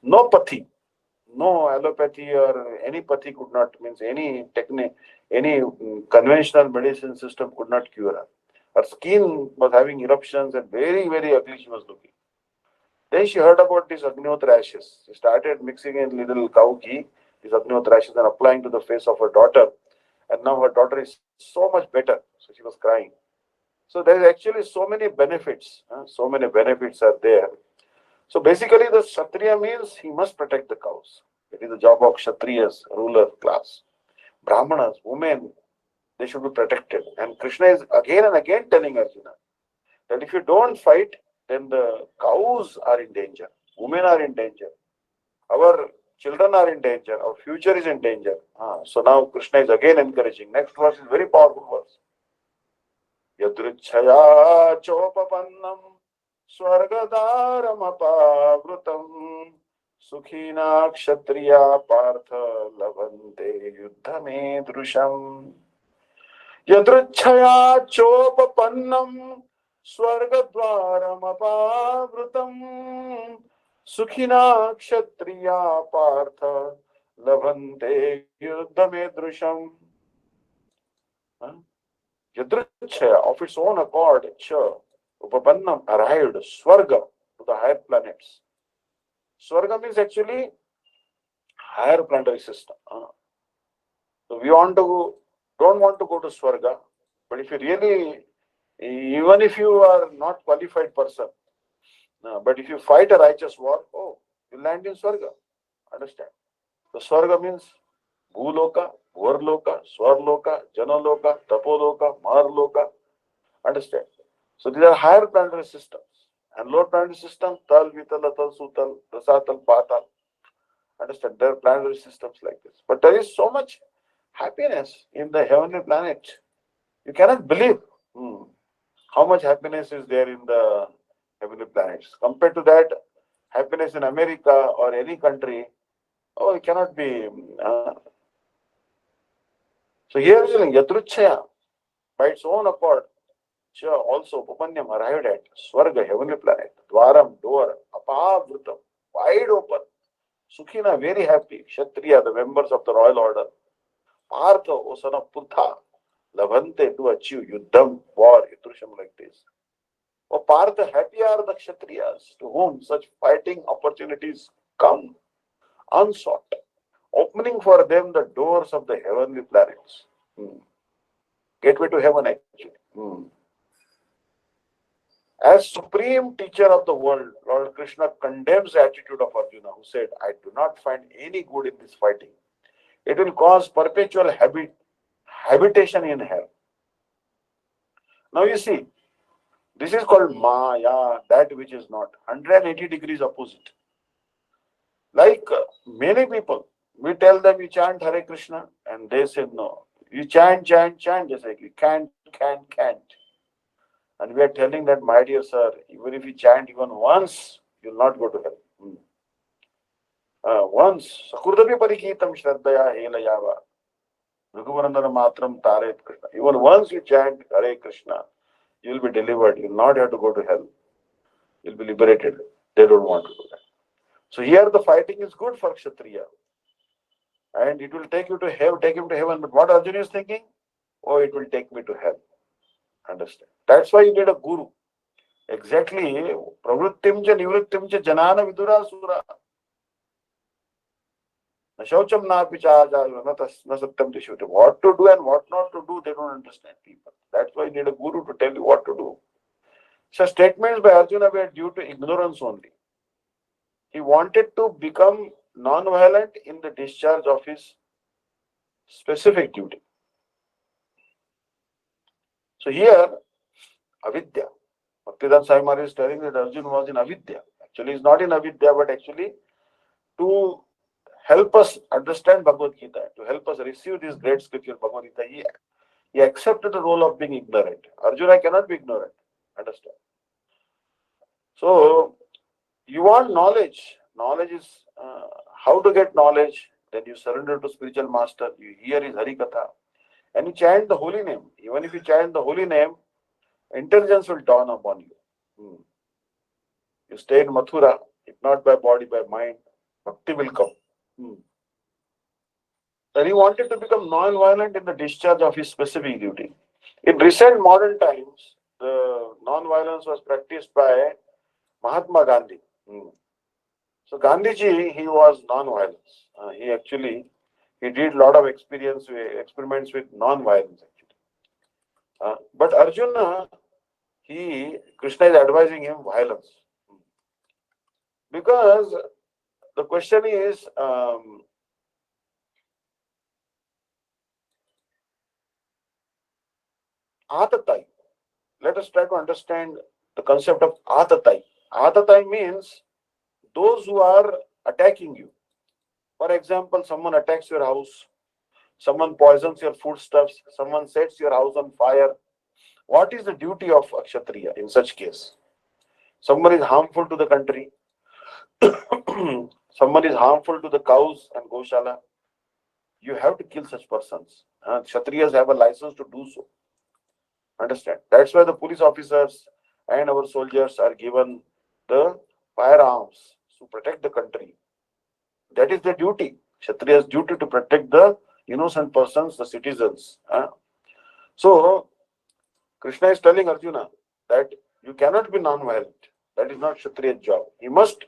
no pathy, no allopathy or any pathy could not, means any technique, any conventional medicine system could not cure her. Her skin was having eruptions and very, very ugly she was looking. Then she heard about these Agnihotra ashes. She started mixing in little cow ghee, these Agnihotra ashes, and applying to the face of her daughter. And now her daughter is so much better. So she was crying. So there is actually so many benefits. So many benefits are there. So basically, the Kshatriya means he must protect the cows. It is the job of Kshatriyas, ruler class. Brahmanas, women, they should be protected. And Krishna is again and again telling Arjuna that if you don't fight, then the cows are in danger. Women are in danger. Our children are in danger. Our future is in danger. So now Krishna is again encouraging. Next verse is very powerful verse. Yadrichaya chopapannam swargadaramapavrutam sukhina kshatriya partha lavante yuddhame drusham. Yadrichaya chopapannam swargadvaramapavrutam sukhina kshatriya partha lavante yuddhame drusham. Yadrichaya, of its own accord, Cha, Upapannam arrived, Swarga, to the higher planets. Swarga means actually higher planetary system. So we don't want to go to Swarga, but if you really, even if you are not qualified person, but if you fight a righteous war, you land in Swarga. Understand? So Swarga means Bhuloka, Bhurloka, Swarloka, Janaloka, Tapoloka, Marloka. Understand? So these are higher planetary systems. And lower planetary system, Tal, Vital, Atal, Sutal, Rasatal, Patal. Understand? There are planetary systems like this. But there is so much happiness in the heavenly planet. You cannot believe how much happiness is there in the heavenly planets. Compared to that, happiness in America or any country, oh, it cannot be. So here is Yadruchaya, by its own accord, also Upamanyam arrived at Swarga, heavenly planet, Dwaram, door, Apavrutam, wide open. Sukhina, very happy. Kshatriya, the members of the royal order. Partha, O son of Putha, Lavante, to achieve Yuddham, war, Yadrusham like this. O Partha, happy are the Kshatriyas to whom such fighting opportunities come unsought, opening for them the doors of the heavenly planets. Gateway to heaven, actually. As supreme teacher of the world, Lord Krishna condemns the attitude of Arjuna, who said, I do not find any good in this fighting. It will cause perpetual habitation in hell. Now you see, this is called Maya, that which is not. 180 degrees opposite. Like many people, we tell them you chant Hare Krishna, and they say no. You chant, chant, chant, just like you can't. And we are telling that, my dear sir, even if you chant even once, you will not go to hell. Once, Sakurdapi Parikitam Shraddaya Helayava, Raghuvarandana Matram Taret Krishna. Even once you chant Hare Krishna, you will be delivered. You will not have to go to hell. You will be liberated. They don't want to do that. So here the fighting is good for Kshatriya. And it will take you to hell, take him to heaven. But what Arjuna is thinking? Oh, it will take me to hell. Understand? That's why you need a guru. Exactly. Pravrittimcha nivrittimcha janana vidura sura. Nashaucham na pichaja na satyam tishutam. What to do and what not to do, they don't understand people. That's why you need a guru to tell you what to do. So statements by Arjuna were due to ignorance only. He wanted to become non-violent in the discharge of his specific duty. So here, avidya. Bhaktivedanta Swami Maharaj is telling that Arjuna was in avidya. Actually, he's not in avidya, but actually to help us understand Bhagavad Gita, to help us receive this great scripture, Bhagavad Gita, he accepted the role of being ignorant. Arjuna cannot be ignorant. Understand? So, you want knowledge. Knowledge is how to get knowledge. Then you surrender to spiritual master. You hear his Harikatha. And you chant the holy name. Even if you chant the holy name, intelligence will dawn upon you. You stay in Mathura, if not by body, by mind, bhakti will come. And he wanted to become non-violent in the discharge of his specific duty. In recent modern times, the non-violence was practiced by Mahatma Gandhi. So Gandhiji, he was non-violence. He did a lot of experiments with non-violence actually. But Arjuna, Krishna is advising him violence. Because the question is, Atatai. Let us try to understand the concept of Atatai. Atatai means those who are attacking you. For example, someone attacks your house, someone poisons your foodstuffs, someone sets your house on fire. What is the duty of a Kshatriya in such case? Someone is harmful to the country. Someone is harmful to the cows and Goshala. You have to kill such persons. Kshatriyas have a license to do so. Understand? That's why the police officers and our soldiers are given the firearms to protect the country. That is their duty. Kshatriya's duty to protect the innocent persons, the citizens. So, Krishna is telling Arjuna that you cannot be non-violent. That is not Kshatriya's job. He must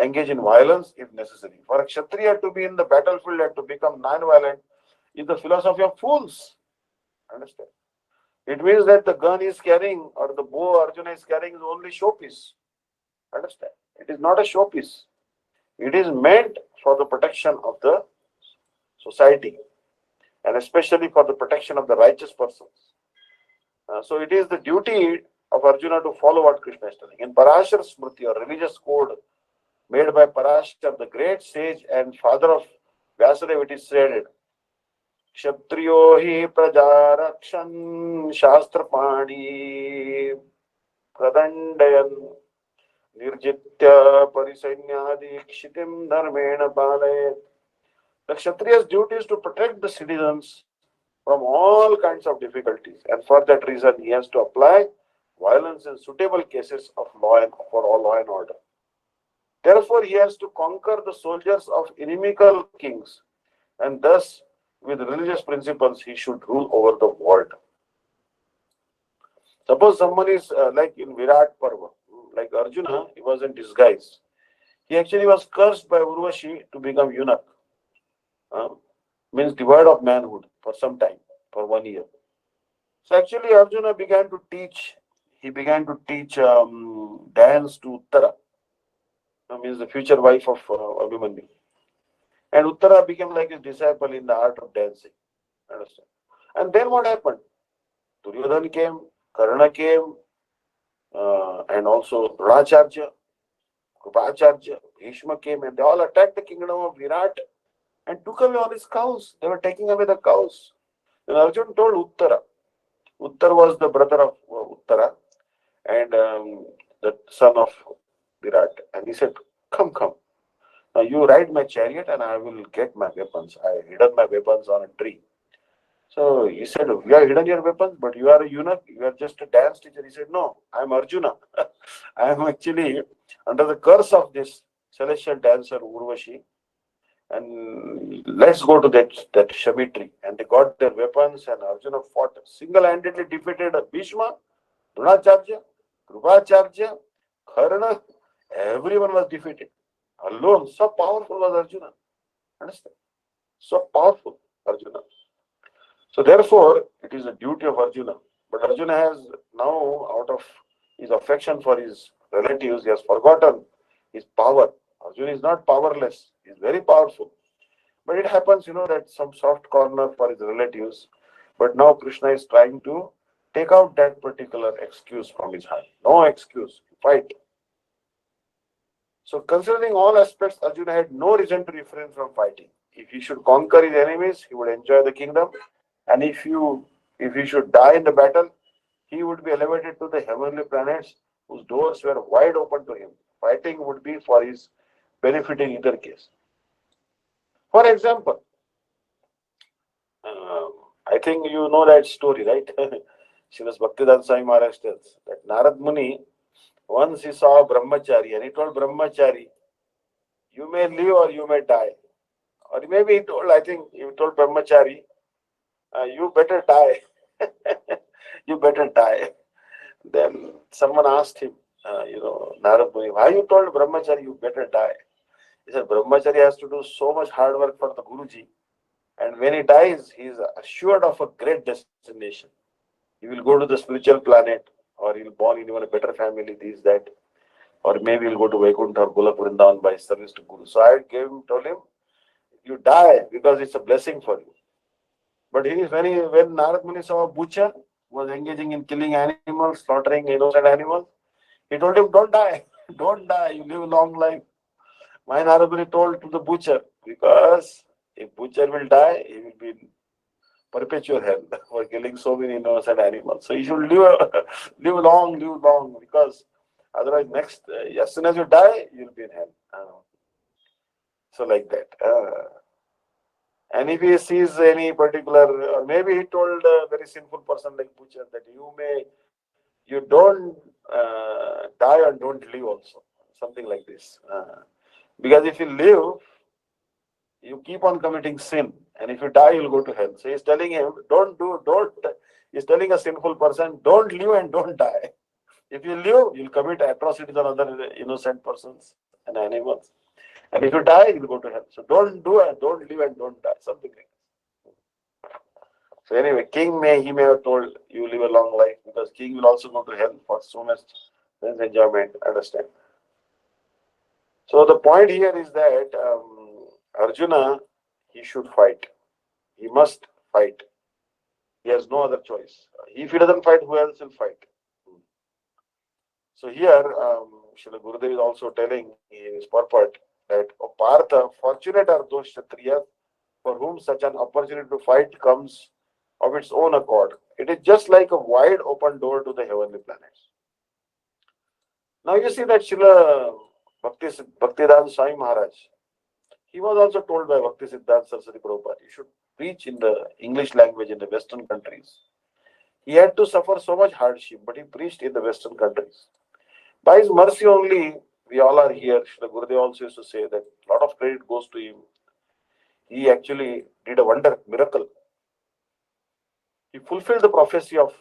engage in violence if necessary. For a Kshatriya to be in the battlefield and to become non-violent is the philosophy of fools. Understand? It means that the gun is carrying or the bow Arjuna is carrying is only showpiece. Understand? It is not a showpiece. It is meant for the protection of the society and especially for the protection of the righteous persons. So it is the duty of Arjuna to follow what Krishna is telling. In Parashar Smriti, or religious code made by Parashar, the great sage and father of Vyasadeva, it is said, Kshatriyo hi prajarakshan shastrapani pradandayan Nirjitya parisainyadi kshitim dharmena palayet. The Kshatriya's duty is to protect the citizens from all kinds of difficulties, and for that reason, he has to apply violence in suitable cases of law and for all law and order. Therefore, he has to conquer the soldiers of inimical kings, and thus, with religious principles, he should rule over the world. Suppose someone is like in Virat Parva, like Arjuna, he was in disguise. He actually was cursed by Urvashi to become eunuch, uh, means devoid of manhood for some time, for 1 year. So actually, Arjuna began to teach. He began to teach dance to Uttara, means the future wife of Abhimanyu. And Uttara became like his disciple in the art of dancing. Understand? And then what happened? Duryodhan came, Karna came, and also Racharya, Krupacharya, Bhishma came, and they all attacked the kingdom of Virat and took away all his cows. They were taking away the cows. And Arjun told Uttara. Uttar was the brother of Uttara and the son of Virat. And he said, come, come. Now you ride my chariot and I will get my weapons. I hidden my weapons on a tree. So he said, you have hidden your weapons, but you are a eunuch, you are just a dance teacher. He said, no, I am Arjuna. I am actually under the curse of this celestial dancer Urvashi. And let's go to that Shami tree. And they got their weapons, and Arjuna fought single-handedly defeated Bhishma, Dronacharya, Krupacharya, Karna. Everyone was defeated. Alone, so powerful was Arjuna. Understand? So powerful, Arjuna. So therefore, it is a duty of Arjuna. But Arjuna has now, out of his affection for his relatives, he has forgotten his power. Arjuna is not powerless. He is very powerful. But it happens, that some soft corner for his relatives. But now Krishna is trying to take out that particular excuse from his hand. No excuse. Fight. So considering all aspects, Arjuna had no reason to refrain from fighting. If he should conquer his enemies, he would enjoy the kingdom. And if he should die in the battle, he would be elevated to the heavenly planets whose doors were wide open to him. Fighting would be for his benefit in either case. For example, I think you know that story, right? Srilas Bhaktivedanta Swami Maharaj tells that Narad Muni, once he saw a brahmachari and he told brahmachari, you may live or you may die. Or maybe I think he told brahmachari, you better die. You better die. Then someone asked him, Narad Muni, why you told brahmachari you better die? He said, brahmachari has to do so much hard work for the Guruji. And when he dies, he is assured of a great destination. He will go to the spiritual planet, or he'll born in even a better family, this, that. Or maybe he'll go to Vaikuntha or Golok Vrindavan by service to Guru. So I told him, you die because it's a blessing for you. But when Narad Muni saw a butcher was engaging in killing animals, slaughtering innocent animals, he told him, don't die, don't die, you live a long life. My Narad Muni told to the butcher, because if butcher will die, he will be in perpetual hell for killing so many innocent animals. So you should live long, because otherwise as soon as you die, you'll be in hell. So like that. And if he sees any particular, or maybe he told a very sinful person like butcher that you don't die and don't live also. Something like this. Because if you live, you keep on committing sin, and if you die, you'll go to hell. So he's telling him, he's telling a sinful person, don't live and don't die. If you live, you'll commit atrocities on other innocent persons and animals. And if you die, you'll go to hell. So don't live and don't die. Something like that. So anyway, he may have told you live a long life, because king will also go to hell for so much sense enjoyment. Understand? So the point here is that Arjuna, he should fight. He must fight. He has no other choice. If he doesn't fight, who else will fight? So here, Srila Gurudev is also telling in his purport that, O Partha, fortunate are those Kshatriyas for whom such an opportunity to fight comes of its own accord. It is just like a wide open door to the heavenly planets. Now you see that Srila Bhaktivedanta Swami Maharaj, he was also told by Bhakti Siddhanta Saraswati Prabhupada, you should preach in the English language in the Western countries. He had to suffer so much hardship, but he preached in the Western countries. By his mercy only, we all are here. Srila Gurudev also used to say that a lot of credit goes to him. He actually did a wonder, miracle. He fulfilled the prophecy of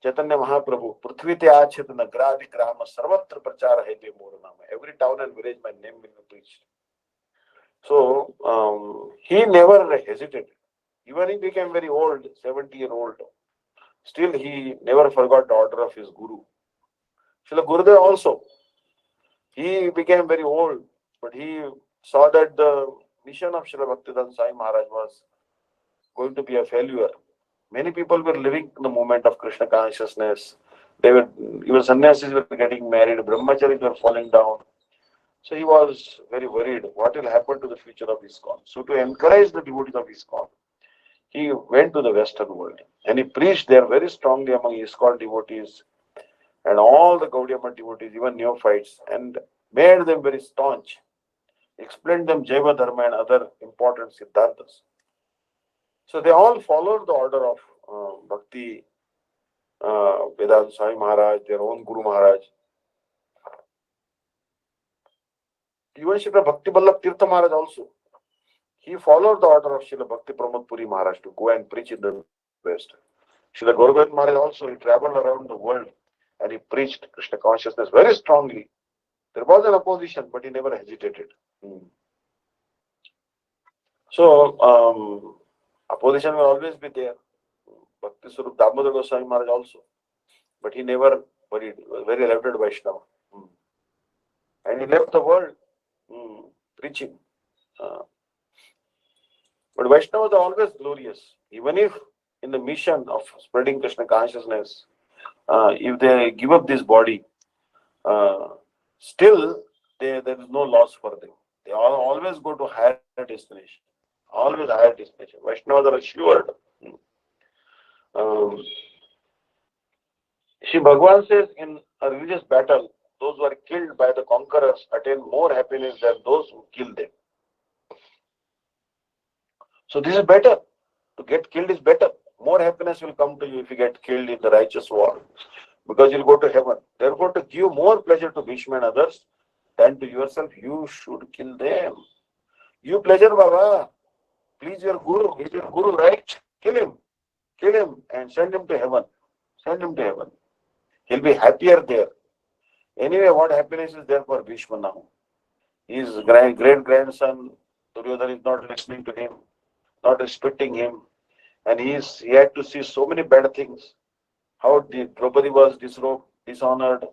Chaitanya Mahaprabhu. Prithvi te achet nagradi grama sarvatra prachara hete moranama. Every town and village, my name will be preached. So he never hesitated. Even he became very old, 70-year-old. Still, he never forgot the order of his guru. Srila Gurudev also, he became very old, but he saw that the mission of Srila Bhaktivedanta Swami Maharaj was going to be a failure. Many people were living in the moment of Krishna consciousness. They were, even sannyasis were getting married, brahmacharis were falling down. So he was very worried what will happen to the future of ISKCON. So to encourage the devotees of ISKCON, he went to the Western world and he preached there very strongly among ISKCON devotees and all the Gaudiya Math devotees, even neophytes, and made them very staunch, explained them Jaiva Dharma and other important Siddharthas. So they all followed the order of Bhakti Vedanta Swami Maharaj, their own Guru Maharaj. Even Srila Bhakti Vallabh Tirtha Maharaj also, he followed the order of Srila Bhakti Pramod Puri Maharaj to go and preach in the West. Srila Gaurav Maharaj also, he traveled around the world and he preached Krishna consciousness very strongly. There was an opposition, but he never hesitated. Hmm. So, opposition will always be there. Bhakti Swarup Damodar Goswami Maharaj also, but he never worried. He was very revered Vaishnava. Hmm. And he left the world preaching. Uh, but Vaishnavas are always glorious, even if in the mission of spreading Krishna consciousness, if they give up this body, uh, still there is no loss for them. They always go to higher destination. Always higher destination. Vaishnavas are assured. Um, Shri Bhagavan says in a religious battle, those who are killed by the conquerors attain more happiness than those who kill them. So this is better. To get killed is better. More happiness will come to you if you get killed in the righteous war, because you'll go to heaven. Therefore, to give more pleasure to Bhishma and others than to yourself, you should kill them. You pleasure, Baba. Please your Guru. He's your Guru, right? Kill him. Kill him and send him to heaven. Send him to heaven. He'll be happier there. Anyway, what happiness is there for Bhishma now? His great grandson Duryodhana is not listening to him, not respecting him, and he had to see so many bad things. How the Draupadi was disrobed, dishonored,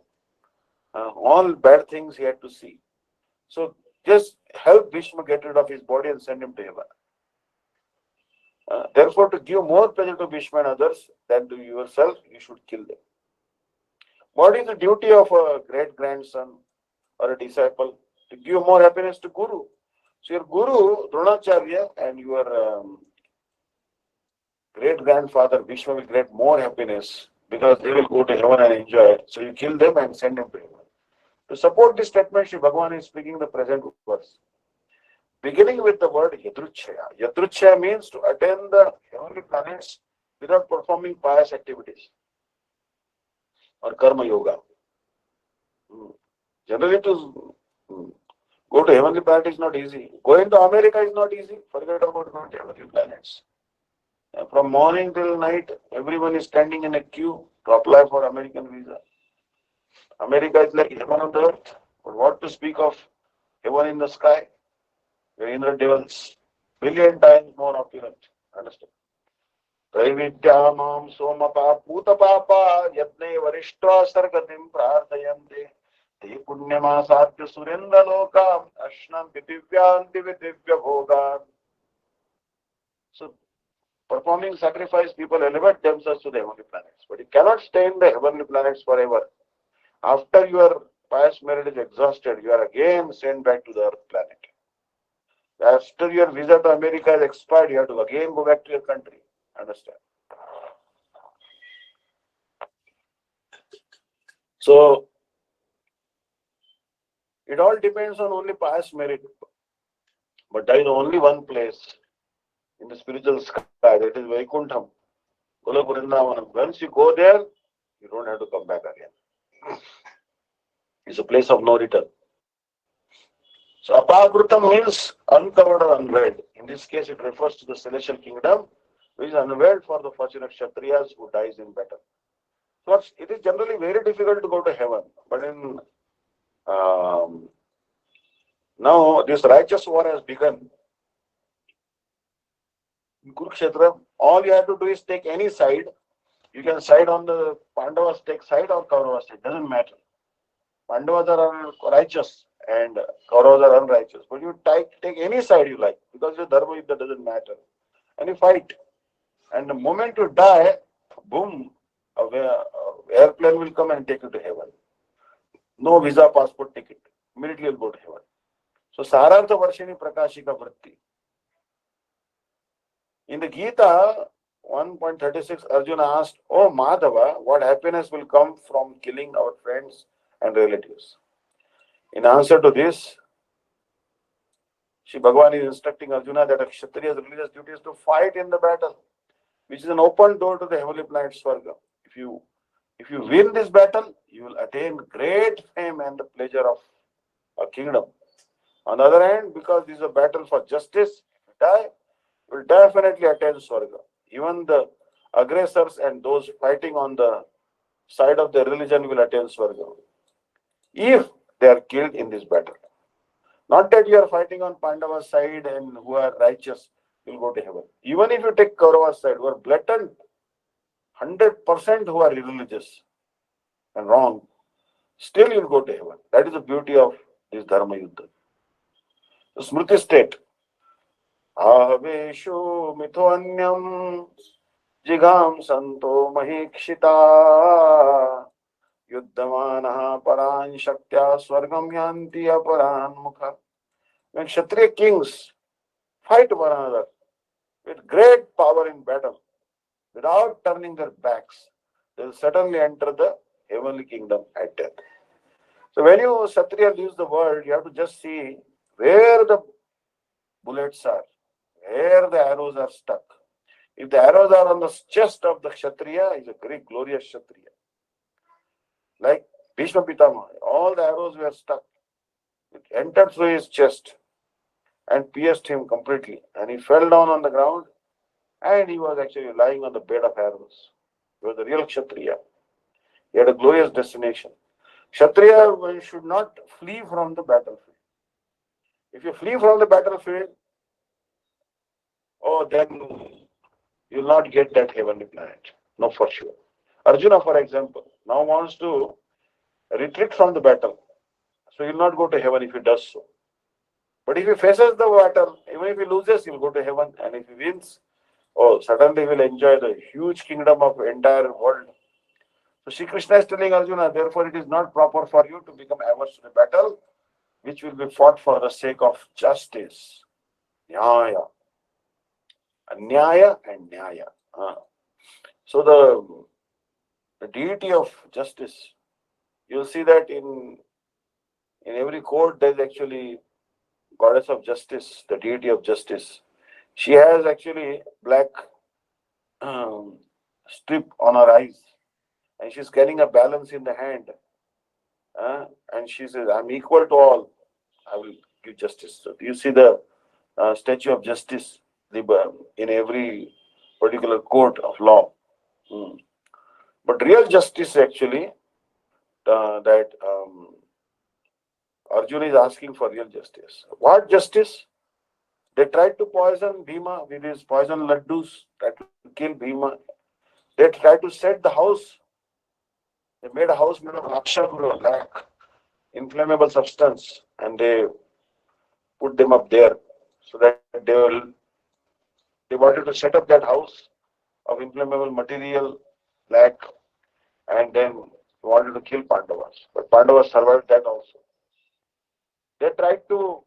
all bad things he had to see. So just help Bhishma get rid of his body and send him to heaven. Therefore, to give more pleasure to Bhishma and others than to yourself, you should kill them. What is the duty of a great grandson or a disciple? To give more happiness to Guru. So your Guru, Dronacharya, and your great grandfather Bhishma will get more happiness because they will go to heaven and enjoy it. So you kill them and send them to heaven. To support this statement, Shri Bhagavan is speaking the present verse, beginning with the word Yadruchaya. Yadruchaya means to attain the heavenly planets without performing pious activities or karma yoga. Generally, to go to heavenly planet is not easy. Going to America is not easy. Forget about going to heavenly planets. From morning till night, everyone is standing in a queue to apply for American visa. America is like heaven on the earth. But what to speak of heaven in the sky? The inner devils, billion times more opulent. Understand? त्रैविद्यामां सोमपापूतपापा यज्ञे वरिष्ठा सर्गतिं प्रार्थयन्ते ते पुण्यमासाद्य सुरेन्द्रलोकाम् अश्नन्ति दिव्यान्ति दिव्यभोगान्. So performing sacrifice, people elevate themselves to the heavenly planets. But you cannot stay in the heavenly planets forever. After your pious merit is exhausted, you are again sent back to the earth planet. After your visa to America is expired, you have to again go back to your country. Understand? So, It all depends on only past merit. But there is only one place in the spiritual sky, that is Vaikuntham, Golok Vrindavanam. Once you go there, you don't have to come back again. It's a place of no return. So Apakrutam means uncovered or unveiled. In this case, it refers to the celestial kingdom, which is unveiled for the fortunate Kshatriyas who dies in battle. So it is generally very difficult to go to heaven. But in um, now this righteous war has begun in Kurukshetra. All you have to do is take any side. You can side on the Pandavas, take side, or Kauravas take. Doesn't matter. Pandavas are righteous and Kauravas are unrighteous. But you take any side you like, because your dharma yuddha doesn't matter. And you fight. And the moment you die, boom, airplane will come and take you to heaven. No visa, passport ticket. Immediately you'll go to heaven. So Sarartha Varshini Prakashika Vritti. In the Gita 1.36, Arjuna asked, "Oh Madhava, what happiness will come from killing our friends and relatives?" In answer to this, Shri Bhagavan is instructing Arjuna that a Kshatriya's religious duty is to fight in the battle, which is an open door to the heavenly planet Swarga. If you win this battle, you will attain great fame and the pleasure of a kingdom. On the other hand, because this is a battle for justice, if you die, you will definitely attain Swarga. Even the aggressors and those fighting on the side of their religion will attain Swarga if they are killed in this battle. Not that you are fighting on Pandava's side and who are righteous will go to heaven. Even if you take Kaurava's side, who are blatant, 100% who are irreligious and wrong, still you'll go to heaven. That is the beauty of this Dharma Yuddha. The Smriti state, Ahaveshu mithonyam jigam santo mahikshita yuddhamanaha paran shaktya swargam yanti aparan mukha. When Kshatriya kings fight one another with great power in battle, without turning their backs, they will certainly enter the heavenly kingdom at death. So when you Kshatriya leaves the world, you have to just see where the bullets are, where the arrows are stuck. If the arrows are on the chest of the Kshatriya, he's a great glorious Kshatriya. Like Bhishma Pitama, all the arrows were stuck. It entered through his chest and pierced him completely. And he fell down on the ground and he was actually lying on the bed of arrows. He was the real Kshatriya. He had a glorious destination. Kshatriya should not flee from the battlefield. If you flee from the battlefield, oh, then you will not get that heavenly planet. No, for sure. Arjuna, for example, now wants to retreat from the battle. So he will not go to heaven if he does so. But if he faces the battle, even if he loses, he will go to heaven. And if he wins, oh, suddenly he will enjoy the huge kingdom of the entire world. So Shri Krishna is telling Arjuna, therefore it is not proper for you to become averse to the battle, which will be fought for the sake of justice. Nyaya. Anyaya and Nyaya. So the deity of justice, you'll see that in every court there is actually goddess of justice, the deity of justice. She has actually black strip on her eyes, and she's carrying a balance in the hand. And she says, "I'm equal to all. I will give justice." So you see the statue of justice in every particular court of law. Hmm. But real justice actually that Arjuna is asking for real justice. What justice? They tried to poison Bhima with his poison laddus, tried to kill Bhima. They tried to set the house. They made a house made of Akshaguru, like inflammable substance, and they put them up there so that they wanted to set up that house of inflammable material, black, and then wanted to kill Pandavas. But Pandavas survived that also. They tried to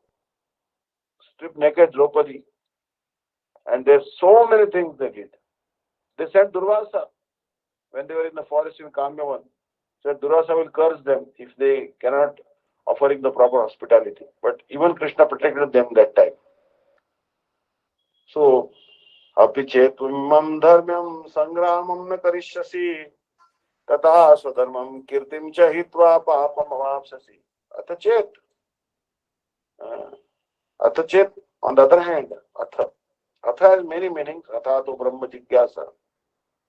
strip naked Draupadi, and there's so many things they did. They sent Durvasa when they were in the forest in Kamyavan. Said Durvasa will curse them if they cannot offering the proper hospitality. But even Krishna protected them that time. So, अपि चेत्त्वं धर्म्यं संग्रामं न करिष्यसि तथा स्वधर्मं कीर्तिं च हित्वा पापमवाप्स्यसि. अथ चेत्, uh, अथ चेत्, on the other hand, atha. Atha has many meanings. Atha to Brahma Jigyasa.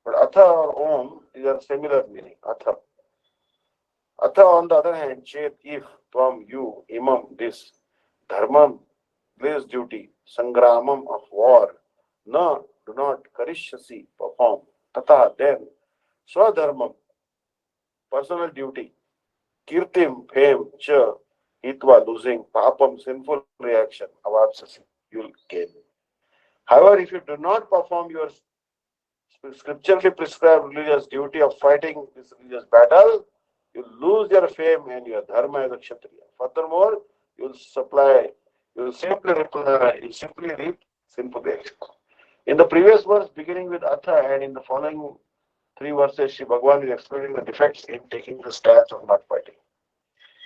But atha or om, these are similar meaning. Atha. Atha on the other hand, chet, if, tvam, you, imam, this, dharmam, this duty, sangramam of war, na, do not, karishyasi, perform, tata, then, swadharmam, personal duty, kirtim, fame, cha, hitva, losing, papam, sinful reaction, avapsasi, you'll gain. However, if you do not perform your scripturally prescribed religious duty of fighting this religious battle, you lose your fame and your dharma as a kshatriya. Furthermore, you'll simply reap sinful reaction. In the previous verse, beginning with Atha, and in the following three verses, Shri Bhagavan is explaining the defects in taking the stance of not fighting.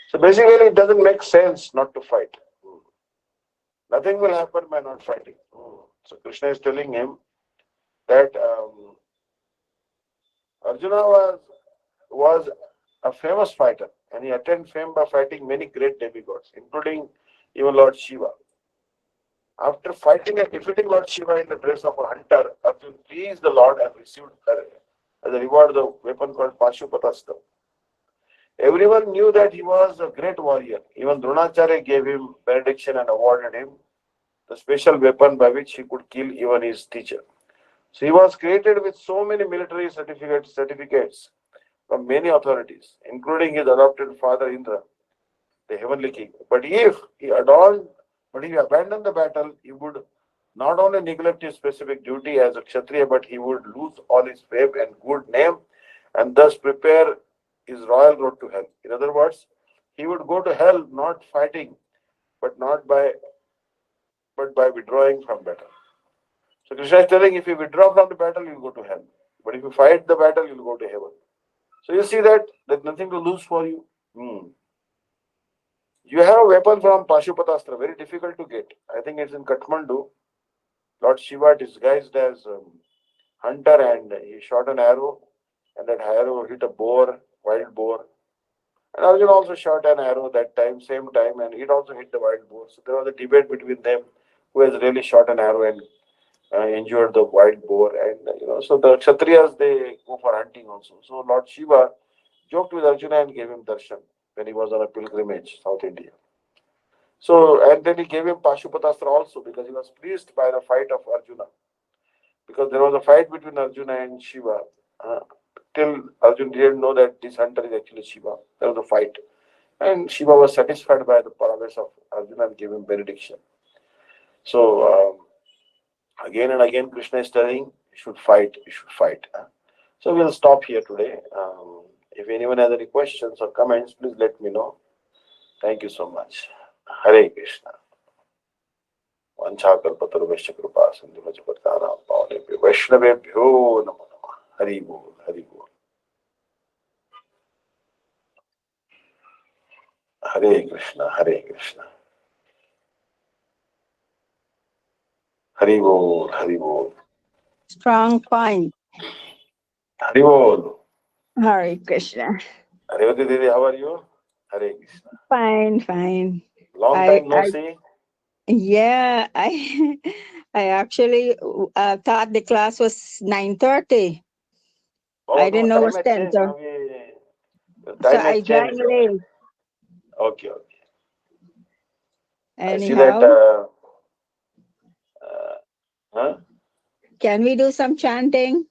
So basically, it doesn't make sense not to fight. Nothing will happen by not fighting. So Krishna is telling him that Arjuna was a famous fighter, and he attained fame by fighting many great demigods, including even Lord Shiva. After fighting and defeating Lord Shiva in the dress of a hunter, Arjuna pleased the Lord and received as a reward the weapon called Pashupatastra. Everyone knew that he was a great warrior. Even Dronacharya gave him benediction and awarded him the special weapon by which he could kill even his teacher. So he was created with so many military certificates from many authorities, including his adopted father Indra, the heavenly king. But if he abandoned the battle, he would not only neglect his specific duty as a Kshatriya, but he would lose all his fame and good name and thus prepare his royal road to hell. In other words, he would go to hell not fighting, but not by but by withdrawing from battle. So Krishna is telling if you withdraw from the battle, you will go to hell. But if you fight the battle, you will go to heaven. So you see that there's nothing to lose for you. You have a weapon from Pashupatastra, very difficult to get. I think it's in Kathmandu. Lord Shiva disguised as hunter and he shot an arrow and that arrow hit a boar, wild boar. And Arjun also shot an arrow that time, same time, and it also hit the wild boar. So there was a debate between them who has really shot an arrow and injured the wild boar. And so the Kshatriyas they go for hunting also. So Lord Shiva joked with Arjuna and gave him darshan when he was on a pilgrimage, South India. So, and then he gave him Pashupatastra also because he was pleased by the fight of Arjuna. Because there was a fight between Arjuna and Shiva. Uh, till Arjuna didn't know that this hunter is actually Shiva. There was a fight. And Shiva was satisfied by the prowess of Arjuna and gave him benediction. So, again and again, Krishna is telling, you should fight, you should fight. So, we'll stop here today. If anyone has any questions or comments, please let me know. Thank you so much. Hare Krishna. वंशाकल्पतरुभ्यश्च कृपा सिन्धुभ्यश्च पतितानां पावनेभ्यो वैष्णवेभ्यो नमो नमः. हरि बोल, हरि बोल. हरे कृष्णा, हरे कृष्णा. हरि बोल, हरि बोल. Strong point. Hari बोल. Hare Krishna. Revati Didi, how are you? Hare Krishna. Fine, fine. Long time no see. Yeah, I actually thought the class was 9:30. Oh I no, didn't know it time was has 10. changed. So, Now so time has I joined changed. late. Okay, okay. I see that. Anyhow, Huh? can we do some chanting?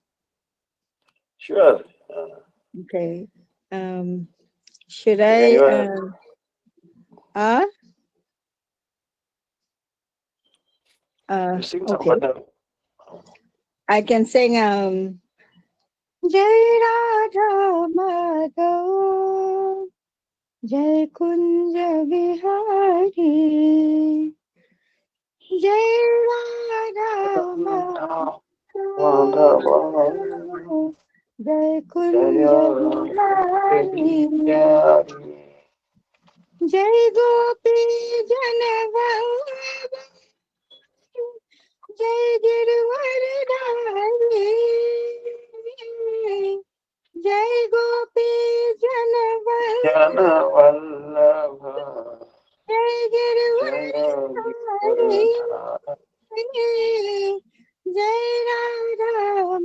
Sure. Okay. Should If I? anyone, Uh, you sing some okay. button. I can sing Jai Radha Madhav Jai Kunja Bihari Jai Radha Madhav Jai Kunja Bihari जय गोपी जन वल्लभ जय गिरवर धारी जय गोपी जन Jana Vallabh Vallabha जय Girwar Jaya धारी जय राधा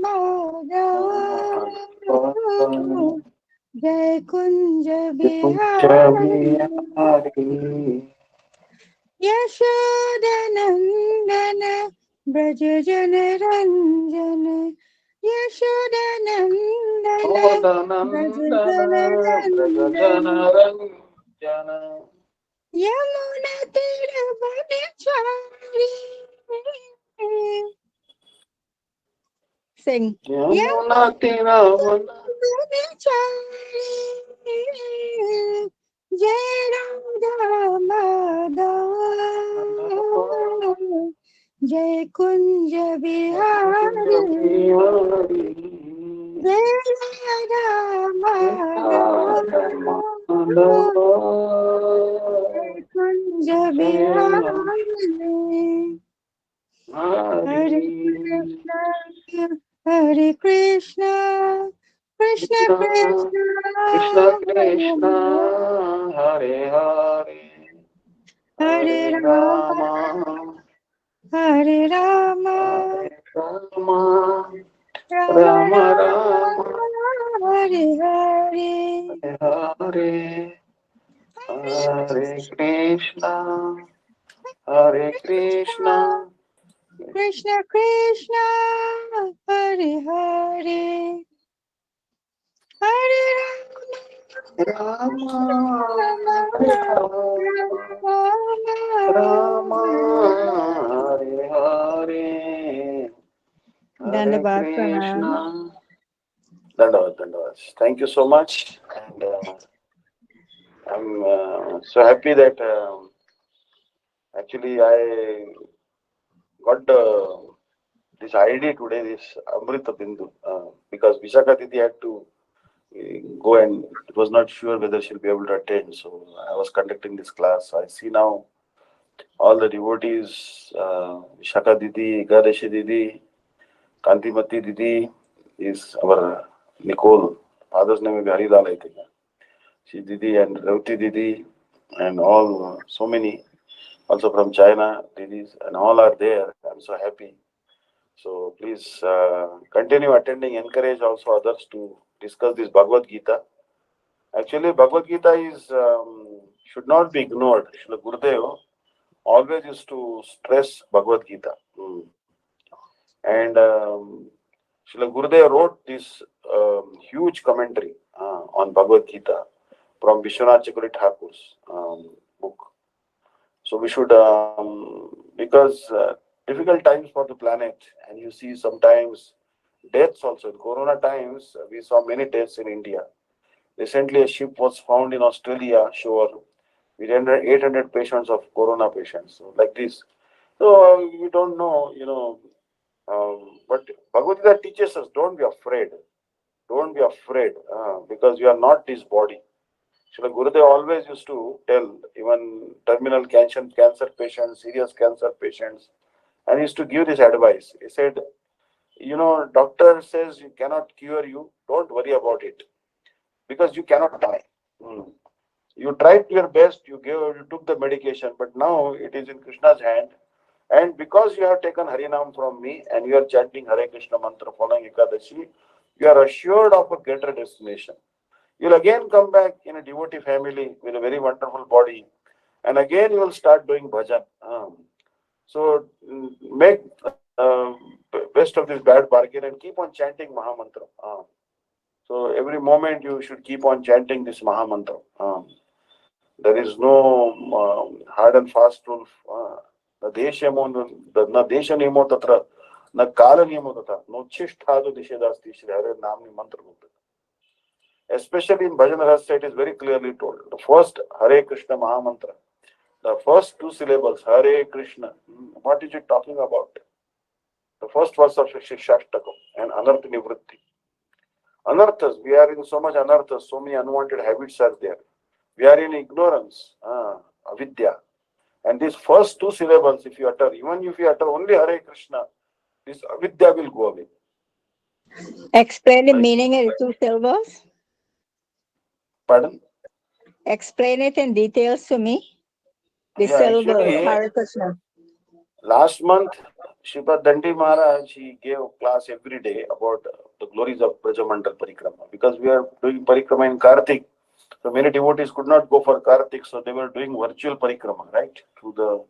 माधव जय कुंज बिहारी Vishnu यशोदनंदन ब्रज जन रंजन यशोदनंदन ब्रज जन रंजन Ranjana यमुना तीर बनचारी सिंह Yamuna Tiravan बनचारी जय राधा माधव जय कुंज बिहारी जय राधा माधव जय कुंज बिहारी हरे कृष्ण हरे कृष्ण कृष्ण कृष्ण Krishna Krishna हरे Hare Hare हरे Hare राम Rama हरे Ram Hare Rama Ram Rama Rama Ram Hare Hare Hare Hare Hare Krishna Hare Krishna Krishna Krishna Hare Hare Hare Rama Ram Rama Hare Hare Hare धन्यवाद प्रणाम Krishna. Dandavad, Dandavad. Thank you so much. And I'm so happy that actually I got this idea today, this Amrita Bindu, because Vishaka Titi had to go and it was not sure whether she'll be able to attend. So I was conducting this class. So I see now all the devotees, Vishaka Didi, Gadashi Didi, Kantimati Didi is our Nicole. Father's name is Haridal, I think. She Didi and Rauti Didi and all, so many, also from China, Didis, and all are there. I'm so happy. So please continue attending, encourage also others to discuss this Bhagavad Gita. Actually, Bhagavad Gita is should not be ignored. Srila Gurudev always used to stress Bhagavad Gita. And Srila Gurudev wrote this huge commentary on Bhagavad Gita from Vishwanath Chakravarti Thakur's book. So we should, because difficult times for the planet, and you see sometimes deaths also. In Corona times, we saw many deaths in India. Recently, a ship was found in Australia shore with 800 patients of Corona patients. So like this. So we don't know, but Bhagavad Gita teaches us don't be afraid. Don't be afraid because you are not this body. Srila Gurudev always used to tell even terminal cancer patients, serious cancer patients, and he used to give this advice. He said, doctor says you cannot cure you, don't worry about it because you cannot die. Hmm. You tried your best, you took the medication, but now it is in Krishna's hand. And because you have taken Harinam from me and you are chanting Hare Krishna mantra following Ekadashi, you are assured of a greater destination. You'll again come back in a devotee family with a very wonderful body, and again you will start doing bhajan. So make best of this bad bargain and keep on chanting Mahamantra. So every moment you should keep on chanting this Mahamantra. There is no hard and fast rule. न देशमो न देश नियमो तत्र न काल नियमो तथा नोच्छिष्टादो निषेधास्ति श्री हरे नाम मंत्र बोलते. Especially in Bhajan Rahasya, it is very clearly told. The first Hare Krishna Mahamantra, the first two syllables, Hare Krishna, what is it talking about? The first verse of Shashtakam and Anartha Nivritti. Anarthas, we are in so much anarthas, so many unwanted habits are there. We are in ignorance, avidya. And these first two syllables, if you utter, even if you utter only Hare Krishna, this avidya will go away. Explain the Right? meaning of the two syllables. Pardon? Explain it in details to me. The Yeah, syllables, actually, Hare Krishna. last month, Sripad Dandi Maharaj, he gave a class every day about the glories of Brajamandal Parikrama. Because we are doing Parikrama in Kartik, so many devotees could not go for Kartik, so they were doing virtual Parikrama, right? Through the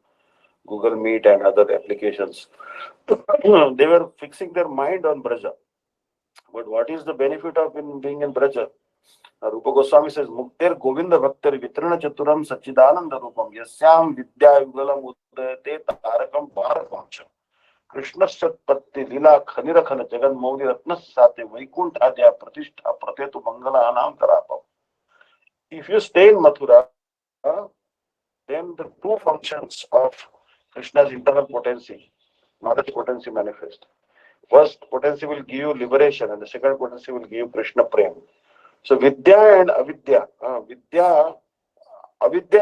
Google Meet and other applications. They were fixing their mind on Braja. But what is the benefit of being in Braja? Rupa Goswami says, Muktir Govinda Bhaktir Vitrana Chaturam Sachidananda Rupam Yasyam Vidya Yugalam Udayate Tarakam Bharatvancham Krishnasatpatti Lila Khanirakhana Jagan Mauli Ratnas Sate Vaikuntadya Pratishtha Pratetu Mangala Anam Tarapam. If you stay in Mathura, then the two functions of Krishna's internal potency, knowledge potency manifest. First potency will give you liberation, and the second potency will give you Krishna Prem. So Vidya and Avidya. Avidya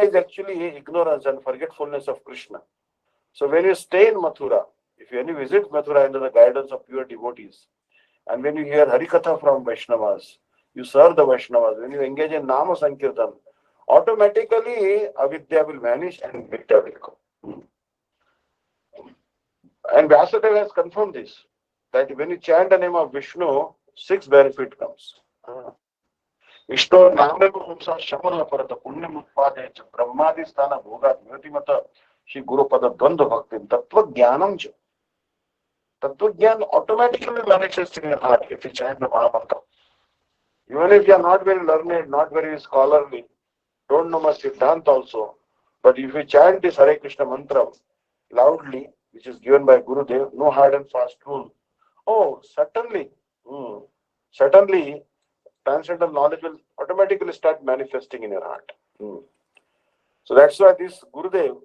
is actually ignorance and forgetfulness of Krishna. So when you stay in Mathura, if you only visit Mathura under the guidance of pure devotees, and when you hear Harikatha from Vaishnavas, you serve the Vaishnavas, when you engage in Nama Sankirtan, automatically Avidya will vanish and Vidya will come. And Vyasadeva has confirmed this, that when you chant the name of Vishnu, six benefit comes. विष्णो नामे पुंसा शमन परत पुण्यम उत्पादे च ब्रह्मादि स्थान भोगात म्योतिमत श्री गुरुपद द्वंद्व भक्ति तत्व ज्ञानम च तत्व ज्ञान automatically manifests in your heart if you chant the Mahamantra. Even if you are not very learned, not very scholarly, don't know much Siddhant also, but if you chant this Hare Krishna mantra loudly, which is given by Gurudev, no hard and fast rule, oh, certainly, certainly transcendental knowledge will automatically start manifesting in your heart. So that's why this Gurudev,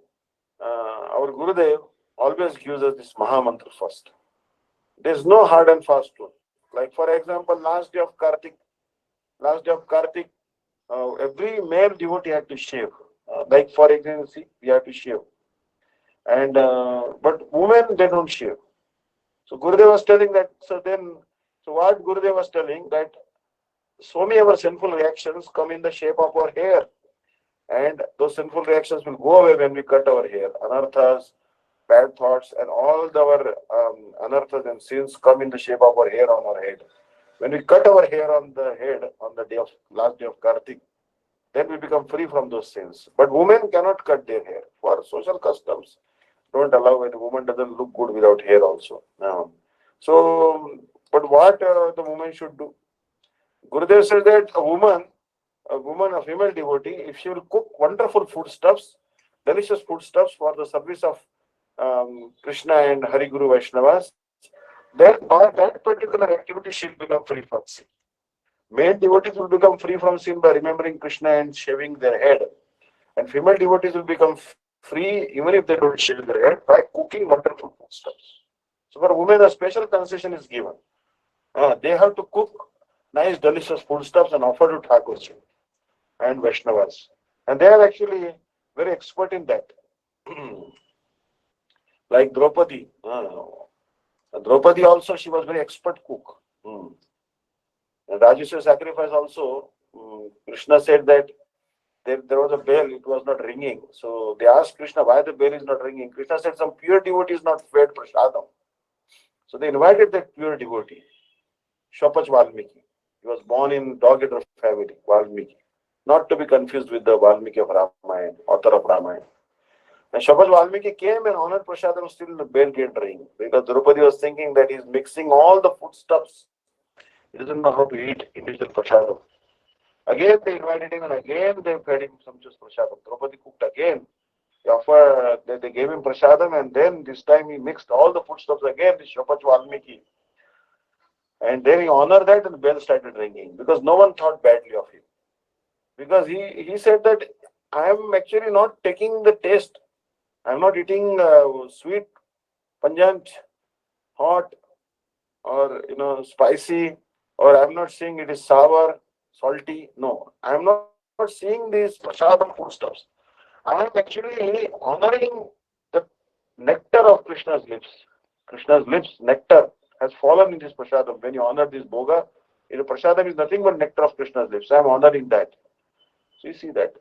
our Gurudev, always gives us this Maha Mantra first. There's no hard and fast rule. Like for example, last day of Kartik, every male devotee had to shave. Like for example, see, we have to shave. And but women they don't shave. So Gurudev was telling that. So what Gurudev was telling that so many of our sinful reactions come in the shape of our hair, and those sinful reactions will go away when we cut our hair. Anarthas, bad thoughts, and all our anarthas and sins come in the shape of our hair on our head. When we cut our hair on the head on the day of last day of Kartik, then we become free from those sins. But women cannot cut their hair for social customs. Don't allow it. A woman doesn't look good without hair also. No. So, but what the woman should do? Gurudev says that a female devotee, if she will cook wonderful foodstuffs, delicious foodstuffs for the service of Krishna and Hari Guru Vaishnavas, then by that particular activity she'll become free from sin. Male devotees will become free from sin by remembering Krishna and shaving their head. And female devotees will become free even if they don't shave their head by cooking wonderful foodstuffs. So for women, a special concession is given. They have to cook nice, delicious foodstuffs and offer to Thakurji and Vaishnavas. And they are actually very expert in that. Like Draupadi. Draupadi also, she was very expert cook. And Rajeshwar sacrifice also, Krishna said that there was a bell, it was not ringing. So they asked Krishna why the bell is not ringing. Krishna said some pure devotee is not fed prasadam. So they invited that pure devotee, Shopach Valmiki. He was born in dog-eater family, Valmiki. Not to be confused with the Valmiki of Ramayana, author of Ramayana. And Shopach Valmiki came and honored prasadam, still the bell didn't ring. Because Draupadi was thinking that he's mixing all the foodstuffs. He doesn't know how to eat individual prasadam. Again they invited him and again they fed him some just prasadam. Draupadi cooked again. They gave him prasadam and then this time he mixed all the foodstuffs again, this Shopach Valmiki. And then he honored that and the bell started ringing because no one thought badly of him. Because he said that I am actually not taking the taste. I am not eating sweet, pungent, hot, or spicy, or I am not saying it is sour, salty. No, I am not eating seeing these prasadam foodstuffs, I am actually honoring the nectar of Krishna's lips. Krishna's lips, nectar, has fallen in this prasadam. When you honor this bhoga, prasadam is nothing but nectar of Krishna's lips. I am honoring that. So you see that.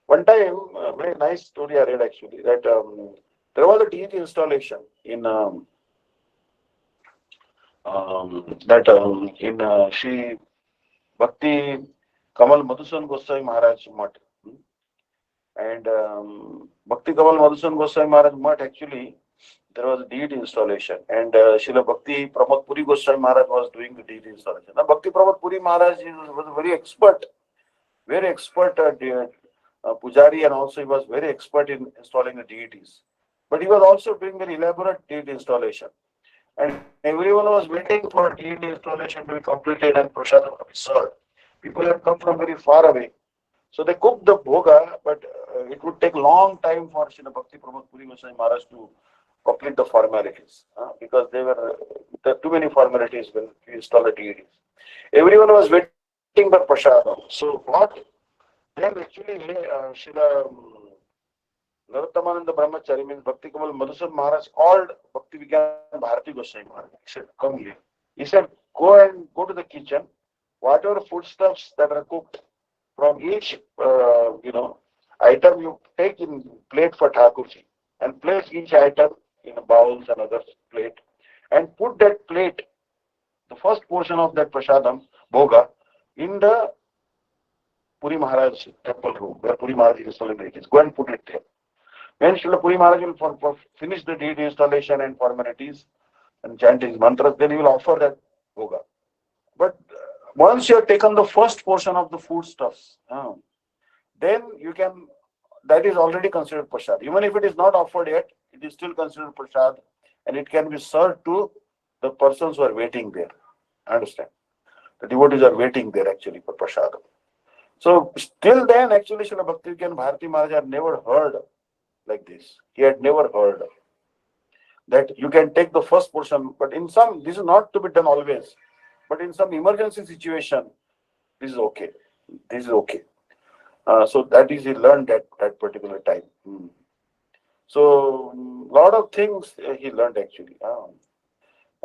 One time, a very nice story I read actually, that there was a deity installation in that in Shri Bhakti Kamal Madhusan Goswami Maharaj Mutt. And Bhakti Kamal Madhusan Goswami Maharaj Mutt, actually, there was a deity installation. And Srila Bhakti Pramod Puri Goswami Maharaj was doing the deity installation. Now, Bhakti Pramod Puri Maharaj was a very expert pujari, and also he was very expert in installing the deities. But he was also doing very elaborate deity installation. And everyone was waiting for deity installation to be completed and prasadam to be served. People had come from very far away. So they cooked the bhoga, but it would take long time for Srila Bhakti Pramod Puri Goswami Maharaj to complete the formalities, because there are too many formalities when you install the deities. Everyone was waiting for prasadam. So what then actually Srila Narottamananda Brahmachari, means Bhakti Kamal Madhusan Maharaj, called Bhakti Vigyan Bharati Goswami Maharaj. He said, "Come here." He said, go to the kitchen. Whatever foodstuffs that are cooked, from each item you take in plate for Thakurji, and place each item in bowls and other plate, and put that plate, the first portion of that prasadam bhoga, in the Puri Maharaj temple room where Puri Maharaj is celebrated. Go and put it there. When Srila Puri Maharaj will finish the deity installation and formalities and chant his mantras, then he will offer that bhoga. But once you have taken the first portion of the foodstuffs, then you can, that is already considered prasad. Even if it is not offered yet, it is still considered prasad, and it can be served to the persons who are waiting there. Understand? The devotees are waiting there actually for prasad. So still then, actually, Srila Bhakti Vigyan Bharati Maharaj had never heard like this. He had never heard that you can take the first portion, but in some, this is not to be done always, but in some emergency situation, this is okay. This is okay. So that is he learned at that particular time. So lot of things he learned actually.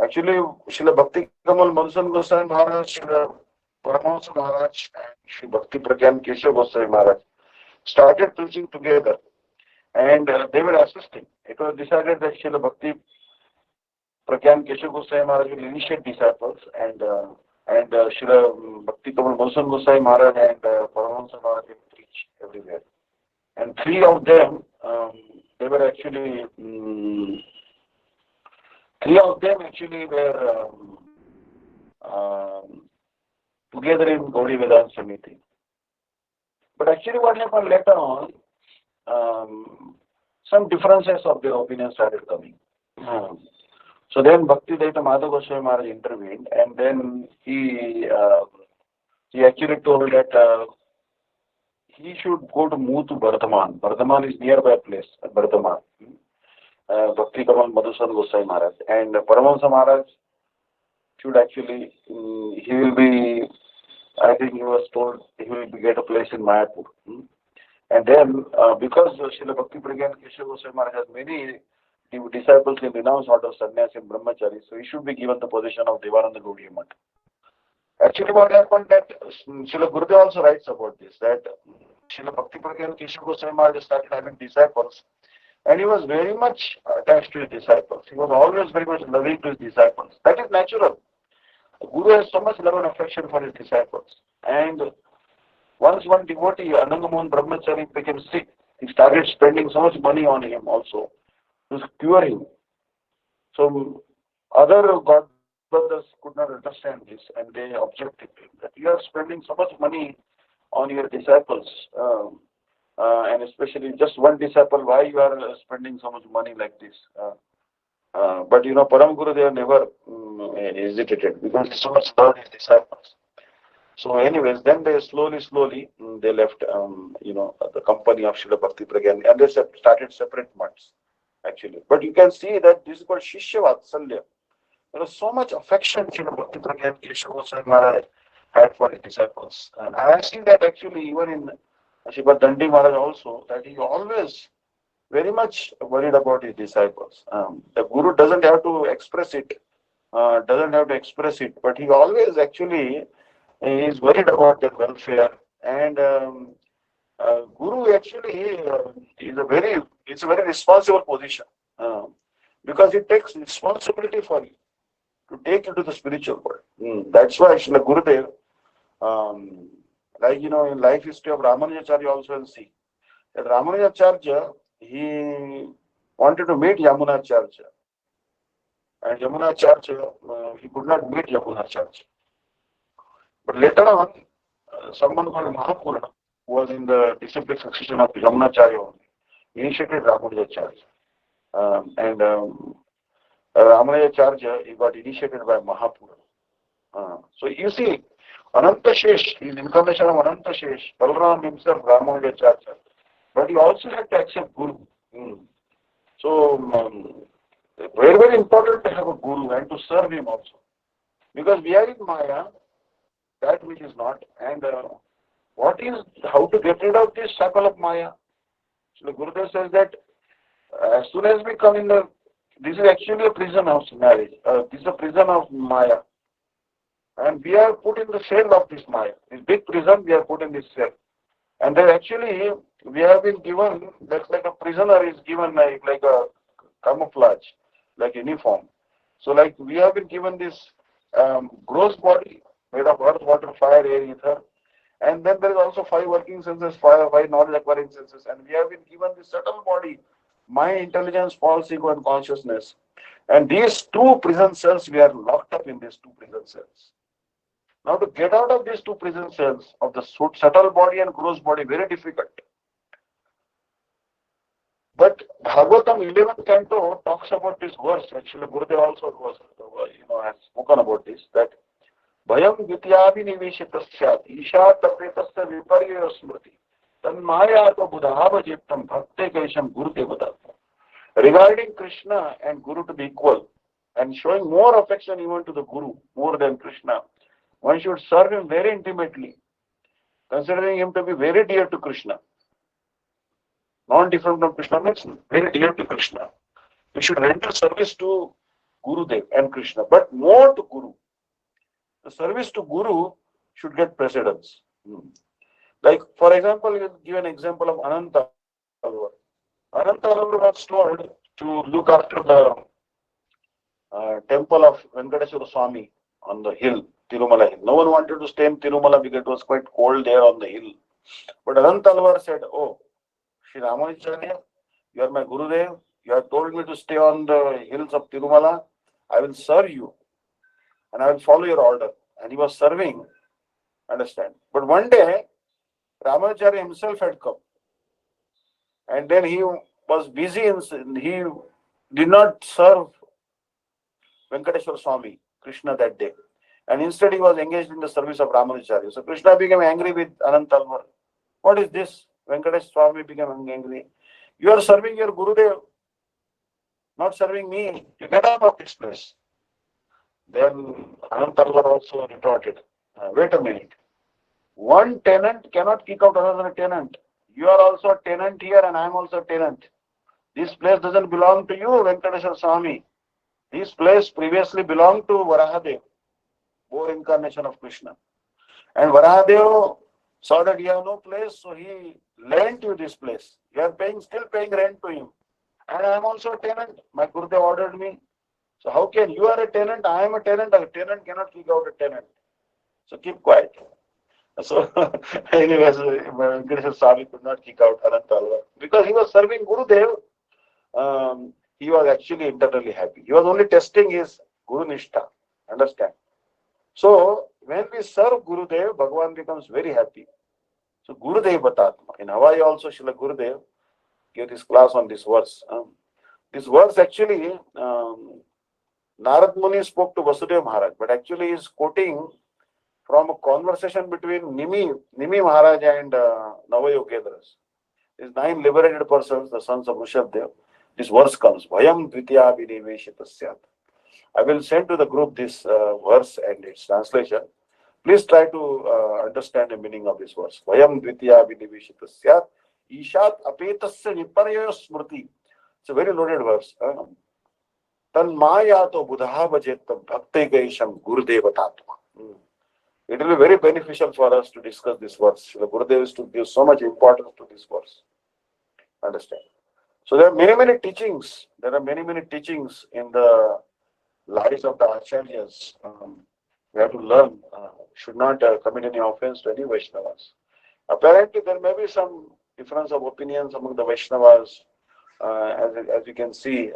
Actually, Srila Bhakti Kamal Madhusan Goswami Maharaj, Srila Paramahansa Maharaj, and Sri Bhakti Pragyan Keshav Goswami Maharaj started preaching together, and they were assisting. It was decided that Srila Bhakti Pragyan Keshav Goswami Maharaj will initiate disciples, and Srila Bhakti Kamal Madhusan Goswami Maharaj and Paramahansa Maharaj will preach everywhere. And three of them, they were actually, three of them actually were together in Gaudi Vedanta Samiti. But actually what happened later on, some differences of their opinion started coming. So then Bhakti Daita Madhav Goswami Maharaj intervened, and then he actually told that he should go to move to Bardhaman. Bardhaman is nearby place, Bardhaman. Bhakti Kamal Madhusan Goswami Maharaj. And Paramahansa Maharaj should actually, he will be, I think he was told he will get a place in Mayapur. And then, because Srila Bhakti Pragyan Keshav Goswami Maharaj has many disciples in renounced order of sannyas and brahmachari, so he should be given the position of Devananda Gaudiya Math. Actually, what happened that Srila Gurudev also writes about this, that Srila Bhakti Pragyan Keshav Goswami Maharaj started having disciples, and he was very much attached to his disciples. He was always very much loving to his disciples. That is natural. The Guru has so much love and affection for his disciples. And once one devotee, Anandamohan Brahmachari, became sick, he started spending so much money on him also to cure him. So other God brothers could not understand this, and they objected to him that you are spending so much money on your disciples, and especially just one disciple, why you are spending so much money like this? But Param Guru, they have never hesitated because they so much loved his disciples. So, anyways, then they slowly, they left, the company of Srila Bhakti Pragyan, and they started separate months, actually. But you can see that this is called Shishya Vatsalya. There was so much affection Srila Bhakti Pragyan Keshav Goswami Maharaj had for his disciples. And I have seen that actually even in Sripad Dandi Maharaj also, that he always very much worried about his disciples. The Guru doesn't have to express it, but he always actually is worried about their welfare. And Guru actually it's a very responsible position because it takes responsibility for you to take you to the spiritual world. That's why Srila Gurudev, um, like in life history of Ramanujacharya also will see that Ramanujacharya, he wanted to meet Yamunacharya, and Yamunacharya, he could not meet Yamunacharya. But later on, someone called Mahapurana, who was in the disciplic succession of Yamunacharya only, initiated Ramanujacharya. And Ramanujacharya, he got initiated by Mahapurana. So you see, Ananta Shesh, his incarnation of Ananta Shesh, Balaram himself, Ramanujacharya, but he also had to accept Guru. So, very, very important to have a Guru and to serve him also. Because we are in Maya, that which is not. And how to get rid of this shackle of Maya? So the Gurudev says that as soon as we come in this is actually a prison of marriage. This is a prison of Maya. And we are put in the cell of this Maya. This big prison, we are put in this cell. And then actually, we have been given, that's like a prisoner is given like a camouflage, like uniform. So like we have been given this gross body made of earth, water, fire, air, ether. And then there is also five working senses, five knowledge acquiring senses. And we have been given this subtle body, mind, intelligence, false ego, and consciousness. And these two prison cells, we are locked up in these two prison cells. Now to get out of these two prison cells of the subtle body and gross body, very difficult. But Bhagavatam 11th canto talks about this verse. Actually, Gurudev also has spoken about this, that Bhayam Vityabhiniveshitasya Isha Tapetasya Viparya Smriti Tanmayata Buddhavajiptam Bhakte Kaisham Gurudevata. Regarding Krishna and Guru to be equal and showing more affection even to the Guru more than Krishna, one should serve him very intimately, considering him to be very dear to Krishna. Not different from Krishna, means very dear to Krishna. We should render service to Gurudev and Krishna, but more to Guru. The service to Guru should get precedence. Like, for example, we'll give an example of Ananta Alvar. Ananta Alvar was told to look after the temple of Venkateswara Swami on the hill, Tirumala hill. No one wanted to stay in Tirumala because it was quite cold there on the hill. But Ananta Alvar said, "Oh, Sri Ramanujacharya, you are my Gurudev. You have told me to stay on the hills of Tirumala. I will serve you and I will follow your order." And he was serving, understand. But one day, Ramanujacharya himself had come. And then he was busy and he did not serve Venkateswara Swami, Krishna, that day. And instead he was engaged in the service of Ramanujacharya. So Krishna became angry with Ananta Alvar. What is this? Venkateswara Swami became angry. You are serving your Gurudev, not serving me. You get out of this place. Then Ananta Alvar also retorted, wait a minute. One tenant cannot kick out another tenant. You are also a tenant here and I am also a tenant. This place doesn't belong to you, Venkateswara Swami. This place previously belonged to Varahadev, fourth incarnation of Krishna. And Varahadev saw that you have no place, so he lent you this place. You are still paying rent to him. And I am also a tenant. My Gurudev ordered me. So how can you are a tenant, I am a tenant cannot kick out a tenant. So keep quiet. So anyways, Venkateswara Swami could not kick out Ananta Alvar. Because he was serving Gurudev, he was actually internally happy. He was only testing his Guru Nishtha. Understand? So when we serve Gurudev, Bhagavan becomes very happy. So Gurudev Batatma. In Hawaii also, Srila Gurudev gave this class on this verse. This verse actually, Narad Muni spoke to Vasudeva Maharaj, but actually he is quoting from a conversation between Nimi Maharaj and Navayogendras. These 9 liberated persons, the sons of Rishabdev. This verse comes, Bhayam Dvitya Viniveshitasyat. I will send to the group this verse and its translation. Please try to understand the meaning of this verse. Vayam dvitiya vinivishita syat ishat apetasya viparyo smriti. It's a very loaded verse. Tanmaya to buddha bhajetam bhakti gaisham gurudev tatma. It will be very beneficial for us to discuss this verse. The Gurudev is to give so much importance to this verse. Understand? So there are many teachings. There are many teachings in the lives of the acharyas. We have to learn. Should not commit any offense to any Vaishnavas. Apparently, there may be some difference of opinions among the Vaishnavas, as you can see,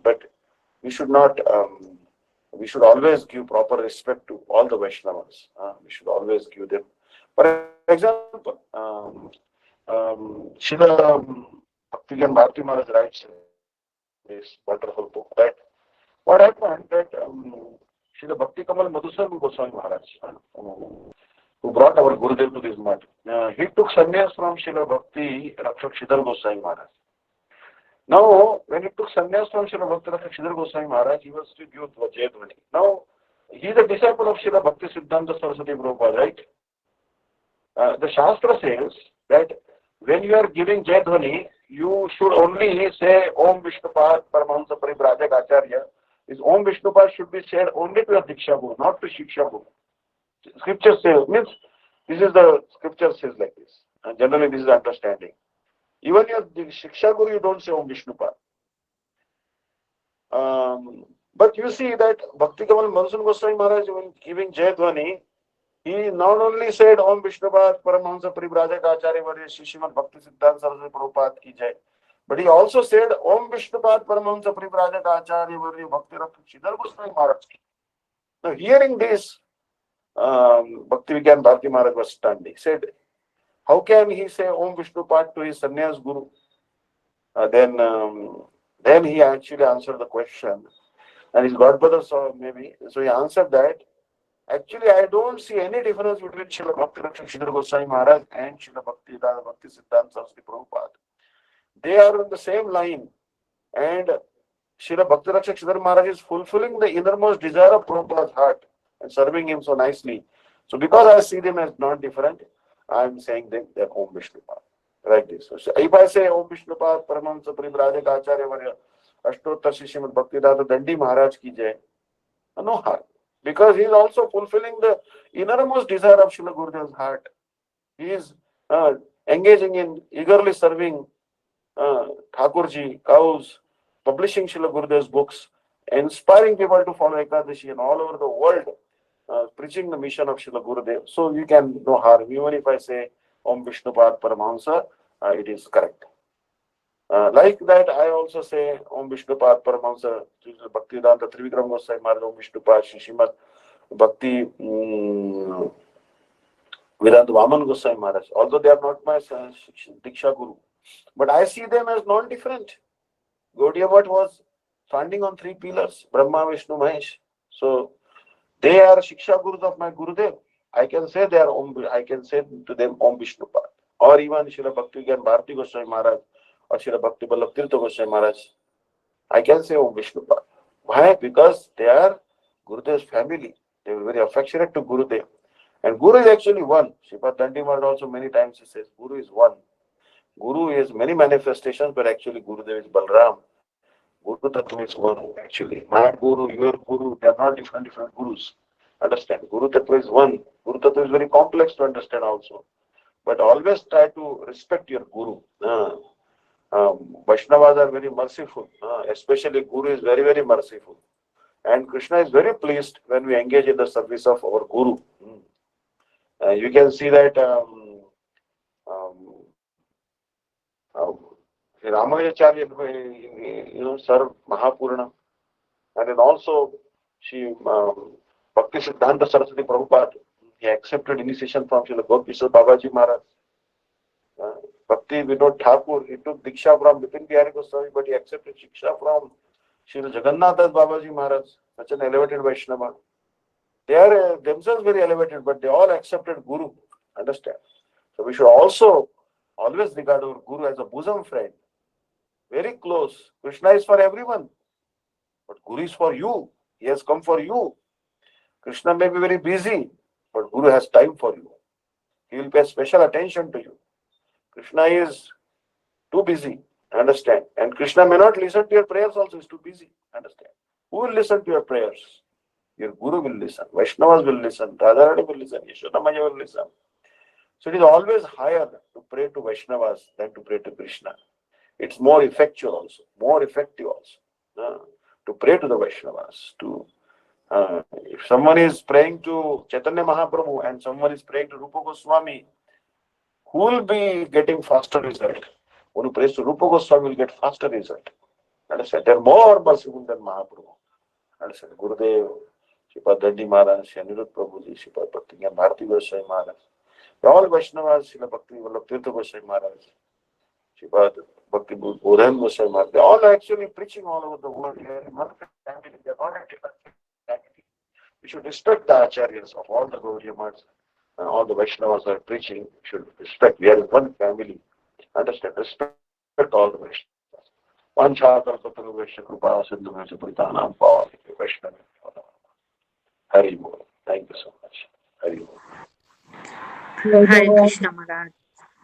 but we should not. We should always give proper respect to all the Vaishnavas. We should always give them. For example, Srila Bhaktigan Bharti Maharaj writes this wonderful book that what happened that Srila Bhakti Kamal Madhusudan Goswami Maharaj, who brought our Gurudev to this mat, he took sannyas from Srila Bhakti Rakshak Shridhar Goswami Maharaj. Now, when he took sannyas from Srila Bhakti Rakshak Shridhar Goswami Maharaj, he was to give Jayadhvani. Now, he is a disciple of Srila Bhakti Siddhanta Saraswati Prabhupada, right? The Shastra says that when you are giving Jayadhvani, you should only say Om Vishnupad Paramahamsa Parivrajak Acharya. This Om Vishnupad should be said only to a Diksha Guru, not to Shiksha Guru. Scripture says, means this is the scripture says like this. And generally this is understanding. Even your Shiksha Guru, you don't say Om Vishnupad. But you see that Bhakti Kamal Madhusudan Goswami Maharaj, when giving Jayadhvani, he not only said Om Vishnupad Paramahamsa Parivrajak Acharya Varya Shishimad Bhakti Siddhanta Saraswati Prabhupada ki jai, but he also said Om Vishnupad Paramahamsa Parivrajak Acharya Varya Bhakti Rakshak Shridhar Goswami Maharaj ki. Now hearing this, Bhakti Vigyan Bharti Maharaj was stunned. He said, how can he say Om Vishnupad to his sannyas guru? Then he actually answered the question, and his godbrother saw maybe, so he answered that, actually, I don't see any difference between Srila Bhakti Rakshak Shridhar Goswami Maharaj and Srila Bhakti Siddhanta Saraswati Prabhupada. They are on the same line, and Srila Bhakti Rakshak Shridhar Maharaj is fulfilling the innermost desire of Prabhupada's heart and serving him so nicely. So because I see them as not different, I am saying them they are Om Vishnupad. Like this. So if I say Om Vishnupad Paramahamsa Parivrajak Acharya Varya Ashtottar Shishimad Bhaktivedanta Dandi Maharaj ki jai, no harm. Because he is also fulfilling the innermost desire of Srila Gurudev's heart. He is engaging in eagerly serving Thakurji, cows, publishing Srila Gurudev's books, inspiring people to follow Ekadashi and all over the world, preaching the mission of Srila Gurudev. So you can no harm. Even if I say Om Vishnupad Paramahamsa, it is correct. Like that, I also say Om Vishnupad Paramahamsa, Bhaktivedanta Trivikram Goswami Maharaj, Om Vishnupad, Shishimad Bhakti Vedanta Vaman Goswami Maharaj. Although they are not my Diksha Guru, but I see them as non-different. Gaudiya Math was standing on three pillars, Brahma, Vishnu, Mahesh. So they are Shiksha Gurus of my Gurudev. I can say they are I can say to them Om Vishnupad. Or even Srila Bhakti Vigyan Bharti Goswami Maharaj or Srila Bhakti Vallabh Tirtha Goswami Maharaj. I can say Om Vishnupad. Why? Because they are Gurudev's family. They were very affectionate to Gurudev. And Guru is actually one. Sripad Dandi Maharaj also many times he says Guru is one. Guru is many manifestations, but actually Gurudev is Balram. Guru Tattva is one actually. My Guru, your Guru, they are not different Gurus. Understand? Guru Tattva is one. Guru Tattva is very complex to understand also. But always try to respect your Guru. Vaishnavas are very merciful. Especially Guru is very merciful. And Krishna is very pleased when we engage in the service of our Guru. You can see that Ramayacharya, served Mahapurana. And then also, she Bhakti Siddhanta Saraswati Prabhupada, he accepted initiation from Srila Gopkishore Babaji Maharaj. Bhakti Vinod Thakur, he took Diksha from Bipin Bihari Goswami, but he accepted Shiksha from Srila Jagannath Das Babaji Maharaj, such an elevated Vaishnava. They are themselves very elevated, but they all accepted Guru. Understand? So we should also always regard our Guru as a bosom friend. Very close. Krishna is for everyone. But Guru is for you. He has come for you. Krishna may be very busy. but Guru has time for you. He will pay special attention to you. Krishna is too busy, understand? And Krishna may not listen to your prayers also, is too busy, understand? Who will listen to your prayers? Your Guru will listen, Vaishnavas will listen, Radharani will listen, Yashoda Maya will listen. So it is always higher to pray to Vaishnavas than to pray to Krishna. It's more effectual also, more effective also. To pray to the Vaishnavas. If someone is praying to Chaitanya Mahaprabhu and someone is praying to Rupa Goswami, who will be getting faster result? One who prays to Rupa Goswami will get faster result. Understand? They are more merciful than Mahaprabhu. Understand? Gurudev, Sripad Dandi Maharaj, Anirudh Prabhuji, Sripad Bhakti Bharati Goswami Maharaj. All Vaishnavas, Srila Bhakti Vallabh Tirtha Goswami Maharaj, Sripad Bhakti Bodhan Goswami Maharaj, they all are actually preaching all over the world. They are in one family. They are not a different family. We should respect the acharyas of all the Gaudiya Maths and all the Vaishnavas are preaching. We should respect. We are in one family. Understand? Respect all the Vaishnavas. Panchakar Patru Vaishya Krupa Sindhu Vaishya Puritanam Pava Vaishnava. Hari Bol. Thank you so much. Hari Bol. Hare Krishna Maharaj.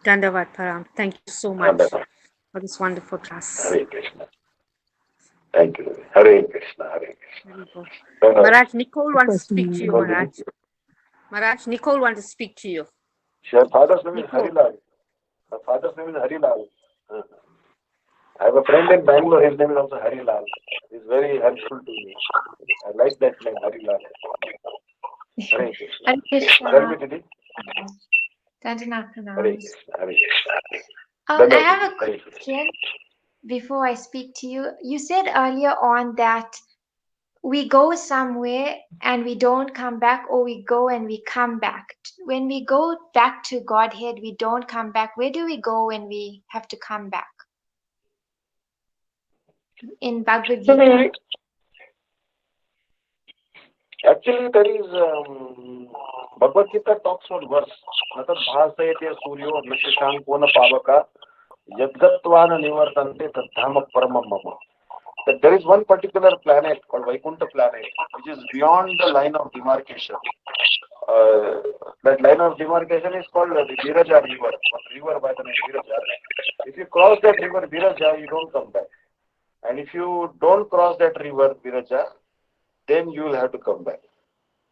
Dandavat Param. Thank you so much for this wonderful class. Hare Krishna. Thank you. Hare Krishna. Hare Krishna. Maharaj, Nicole wants to speak to you, Maharaj. Maharaj, Nicole wants to speak to you. Her father's name is Harilal. Her father's name is Harilal. I have a friend in Bangalore. His name is also Harilal. He's very helpful to me. I like that name, Harilal. Hare Krishna. Hare Krishna. Tell me, Didi. Can't enough Hare pronounce. Krishna. Hare Krishna. I have a question before I speak to you. You said earlier on that we go somewhere and we don't come back, or we go and we come back. When we go back to Godhead, we don't come back. Where do we go when we have to come back? In Bhagavad Gita. Actually, there is Bhagavad Gita talks on verse. Natad bhasayate suryo nashashankona pavaka yadgatvana nivartante tadhama paramam mama. That there is one particular planet called Vaikuntha planet, which is beyond the line of demarcation. That line of demarcation is called the Viraja river, river by the name Viraja. If you cross that river Viraja, you don't come back. And if you don't cross that river Viraja, then you will have to come back.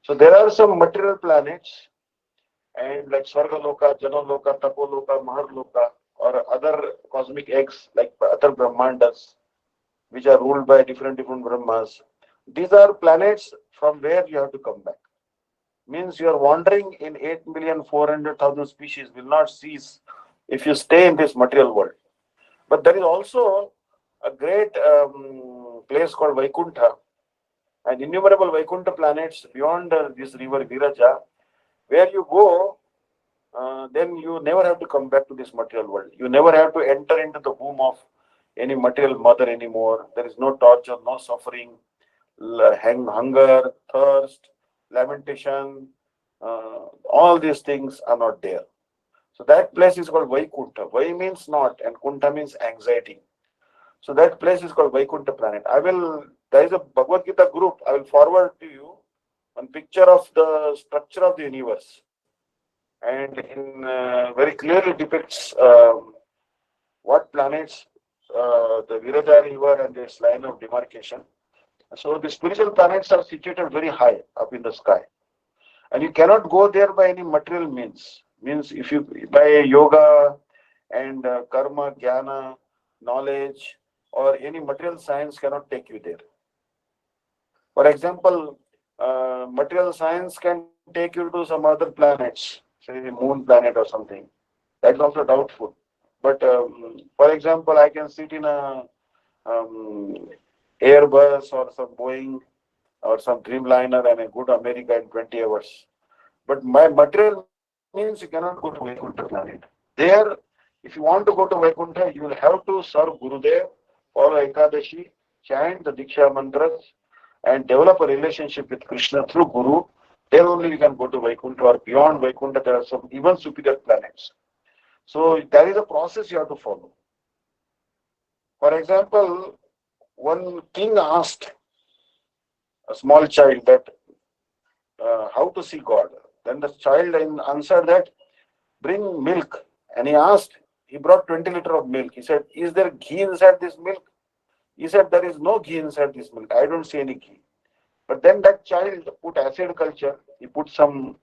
So there are some material planets, and like Svargaloka, Janaloka, Tapoloka, Maharloka, or other cosmic eggs like other Brahmandas, which are ruled by different Brahmas. These are planets from where you have to come back. Means you are wandering in 8,400,000 species will not cease if you stay in this material world. But there is also a great place called Vaikuntha, and innumerable Vaikuntha planets beyond this river Viraja, where you go, then you never have to come back to this material world. You never have to enter into the womb of any material mother anymore. There is no torture, no suffering, hunger, thirst, lamentation. All these things are not there. So that place is called Vaikuntha. Vai means not, and Kuntha means anxiety. So that place is called Vaikuntha planet. There is a Bhagavad Gita group. I will forward to you one picture of the structure of the universe, and in very clearly depicts what planets the Viraja river and its line of demarcation. So the spiritual planets are situated very high up in the sky, and you cannot go there by any material means. Means if you by yoga and karma, jnana, knowledge, or any material science cannot take you there. For example, material science can take you to some other planets, say moon planet or something. That's also doubtful. But for example, I can sit in a Airbus or some Boeing or some Dreamliner and go to America in 20 hours. But my material means you cannot go to Vaikuntha planet. There, if you want to go to Vaikuntha, you will have to serve Gurudev, follow Ekadashi, chant the Diksha mantras, and develop a relationship with Krishna through Guru. There only we can go to Vaikuntha, or beyond Vaikuntha there are some even superior planets. So there is a process you have to follow. For example, one king asked a small child that how to see God. Then the child answered that, bring milk. And he asked, he brought 20 liters of milk. He said, is there ghee inside this milk? He said, there is no ghee inside this milk. I don't see any ghee. But then that child put acid culture. He put some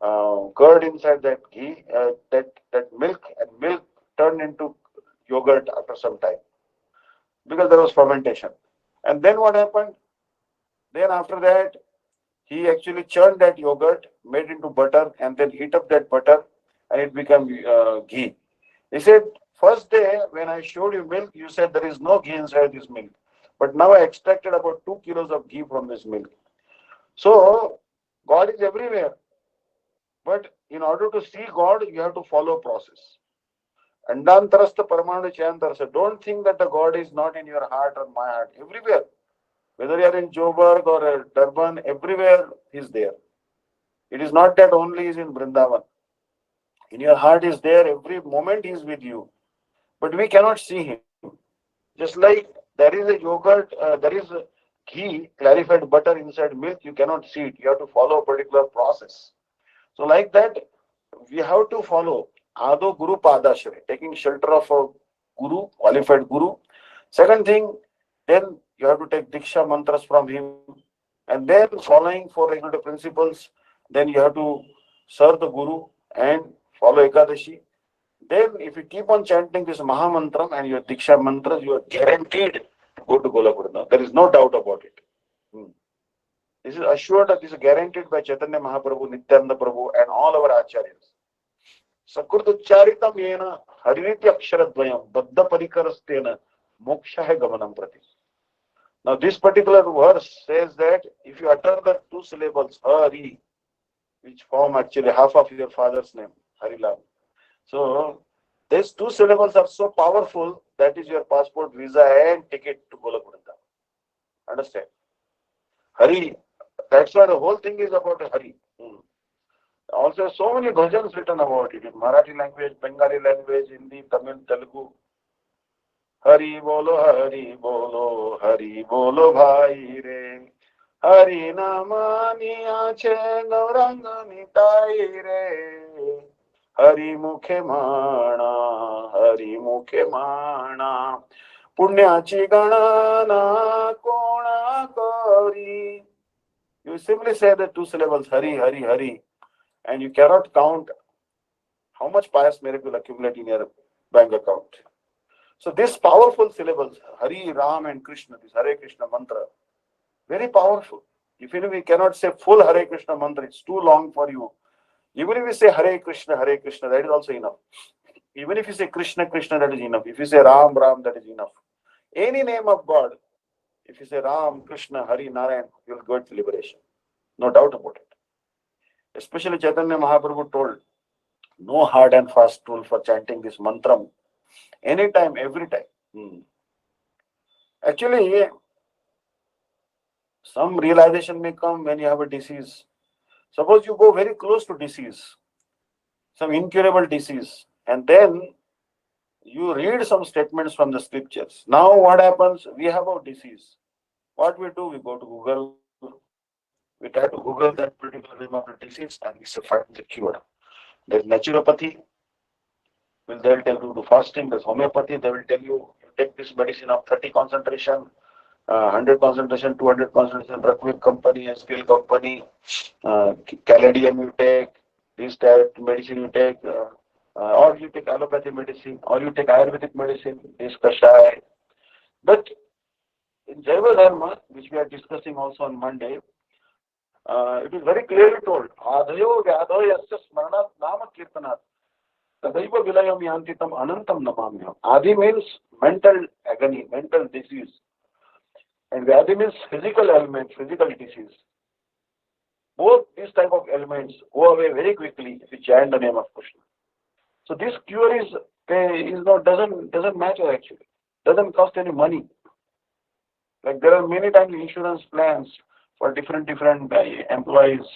curd inside that ghee, that milk, and milk turned into yogurt after some time because there was fermentation. And then what happened? Then after that, he actually churned that yogurt, made into butter, and then heat up that butter, and it became ghee. He said, first day when I showed you milk, you said there is no ghee inside this milk. But now I extracted about 2 kilos of ghee from this milk. So God is everywhere. But in order to see God, you have to follow process. Andantarastha Paramanu Chayantarasa. Don't think that the God is not in your heart or my heart. Everywhere. Whether you are in Joburg or Durban, everywhere He's there. It is not that only He is in Vrindavan. In your heart is there, every moment He is with you. But we cannot see Him. Just like there is a yogurt, there is a ghee, clarified butter inside milk, you cannot see it. You have to follow a particular process. So like that, we have to follow Ado Guru Padashray, taking shelter of a Guru, qualified Guru. Second thing, then you have to take Diksha mantras from him, and then following four regulative principles, then you have to serve the Guru and follow Ekadashi. Then, if you keep on chanting this Maha Mantram and your Diksha mantras, you are guaranteed to go to Golapurna. There is no doubt about it. This is assured that this is guaranteed by Chaitanya Mahaprabhu, Nityananda Prabhu, and all our acharyas. Sakrutucharitam yena hariniti aksharadvayam baddha parikarastena moksha hai gamanam prati. Now, this particular verse says that if you utter the two syllables, Hari, which form actually half of your father's name, Harilal. So, these two syllables are so powerful that is your passport, visa, and ticket to Golapurna. Understand? Hari. That's why the whole thing is about Hari. Also, so many bhajans written about it in Marathi language, Bengali language, Hindi, Tamil, Telugu. Hari bolo, Hari bolo bhai re. Hari namani ache gauranga nitai re. Hari mukhe mana. Punyachi ganana kona kori. You simply say the two syllables, Hari, and you cannot count how much pious merit will accumulate in your bank account. So these powerful syllables, Hari, Ram and Krishna, this Hare Krishna mantra, very powerful. Even if we cannot say full Hare Krishna mantra, it's too long for you. Even if we say Hare Krishna, that is also enough. Even if you say Krishna, that is enough. If you say Ram, that is enough. Any name of God, if you say Ram, Krishna, Hari, Narayan, you will get liberation. No doubt about it. Especially Chaitanya Mahaprabhu told, no hard and fast rule for chanting this mantra. Anytime, every time. Actually, some realization may come when you have a disease. Suppose you go very close to disease, some incurable disease, and then you read some statements from the scriptures. Now what happens? We have a disease. What we do? We go to Google. We try to Google that particular name of the disease and we find the cure. There's naturopathy. They'll tell you to fasting. There's homeopathy. They will tell you take this medicine of 30 concentration, 100 concentration, 200 concentration, Rakvik company, skill company, caladium you take, this type medicine you take, or you take allopathy medicine, or you take Ayurvedic medicine, this kashai. But in Jaiva Dharma, which we are discussing also on Monday, it is very clearly told, Adhayo Vyadho Yasya Smaranat Nama Kirtanat. Tadaiva Vilayam Yantitam Anantam Namamyam. Adi means mental agony, mental disease. And Vyadi means physical ailment, physical disease. Both these type of ailments go away very quickly if you chant the name of Krishna. So this cure doesn't matter actually. Doesn't cost any money. Like there are many times insurance plans for different employees.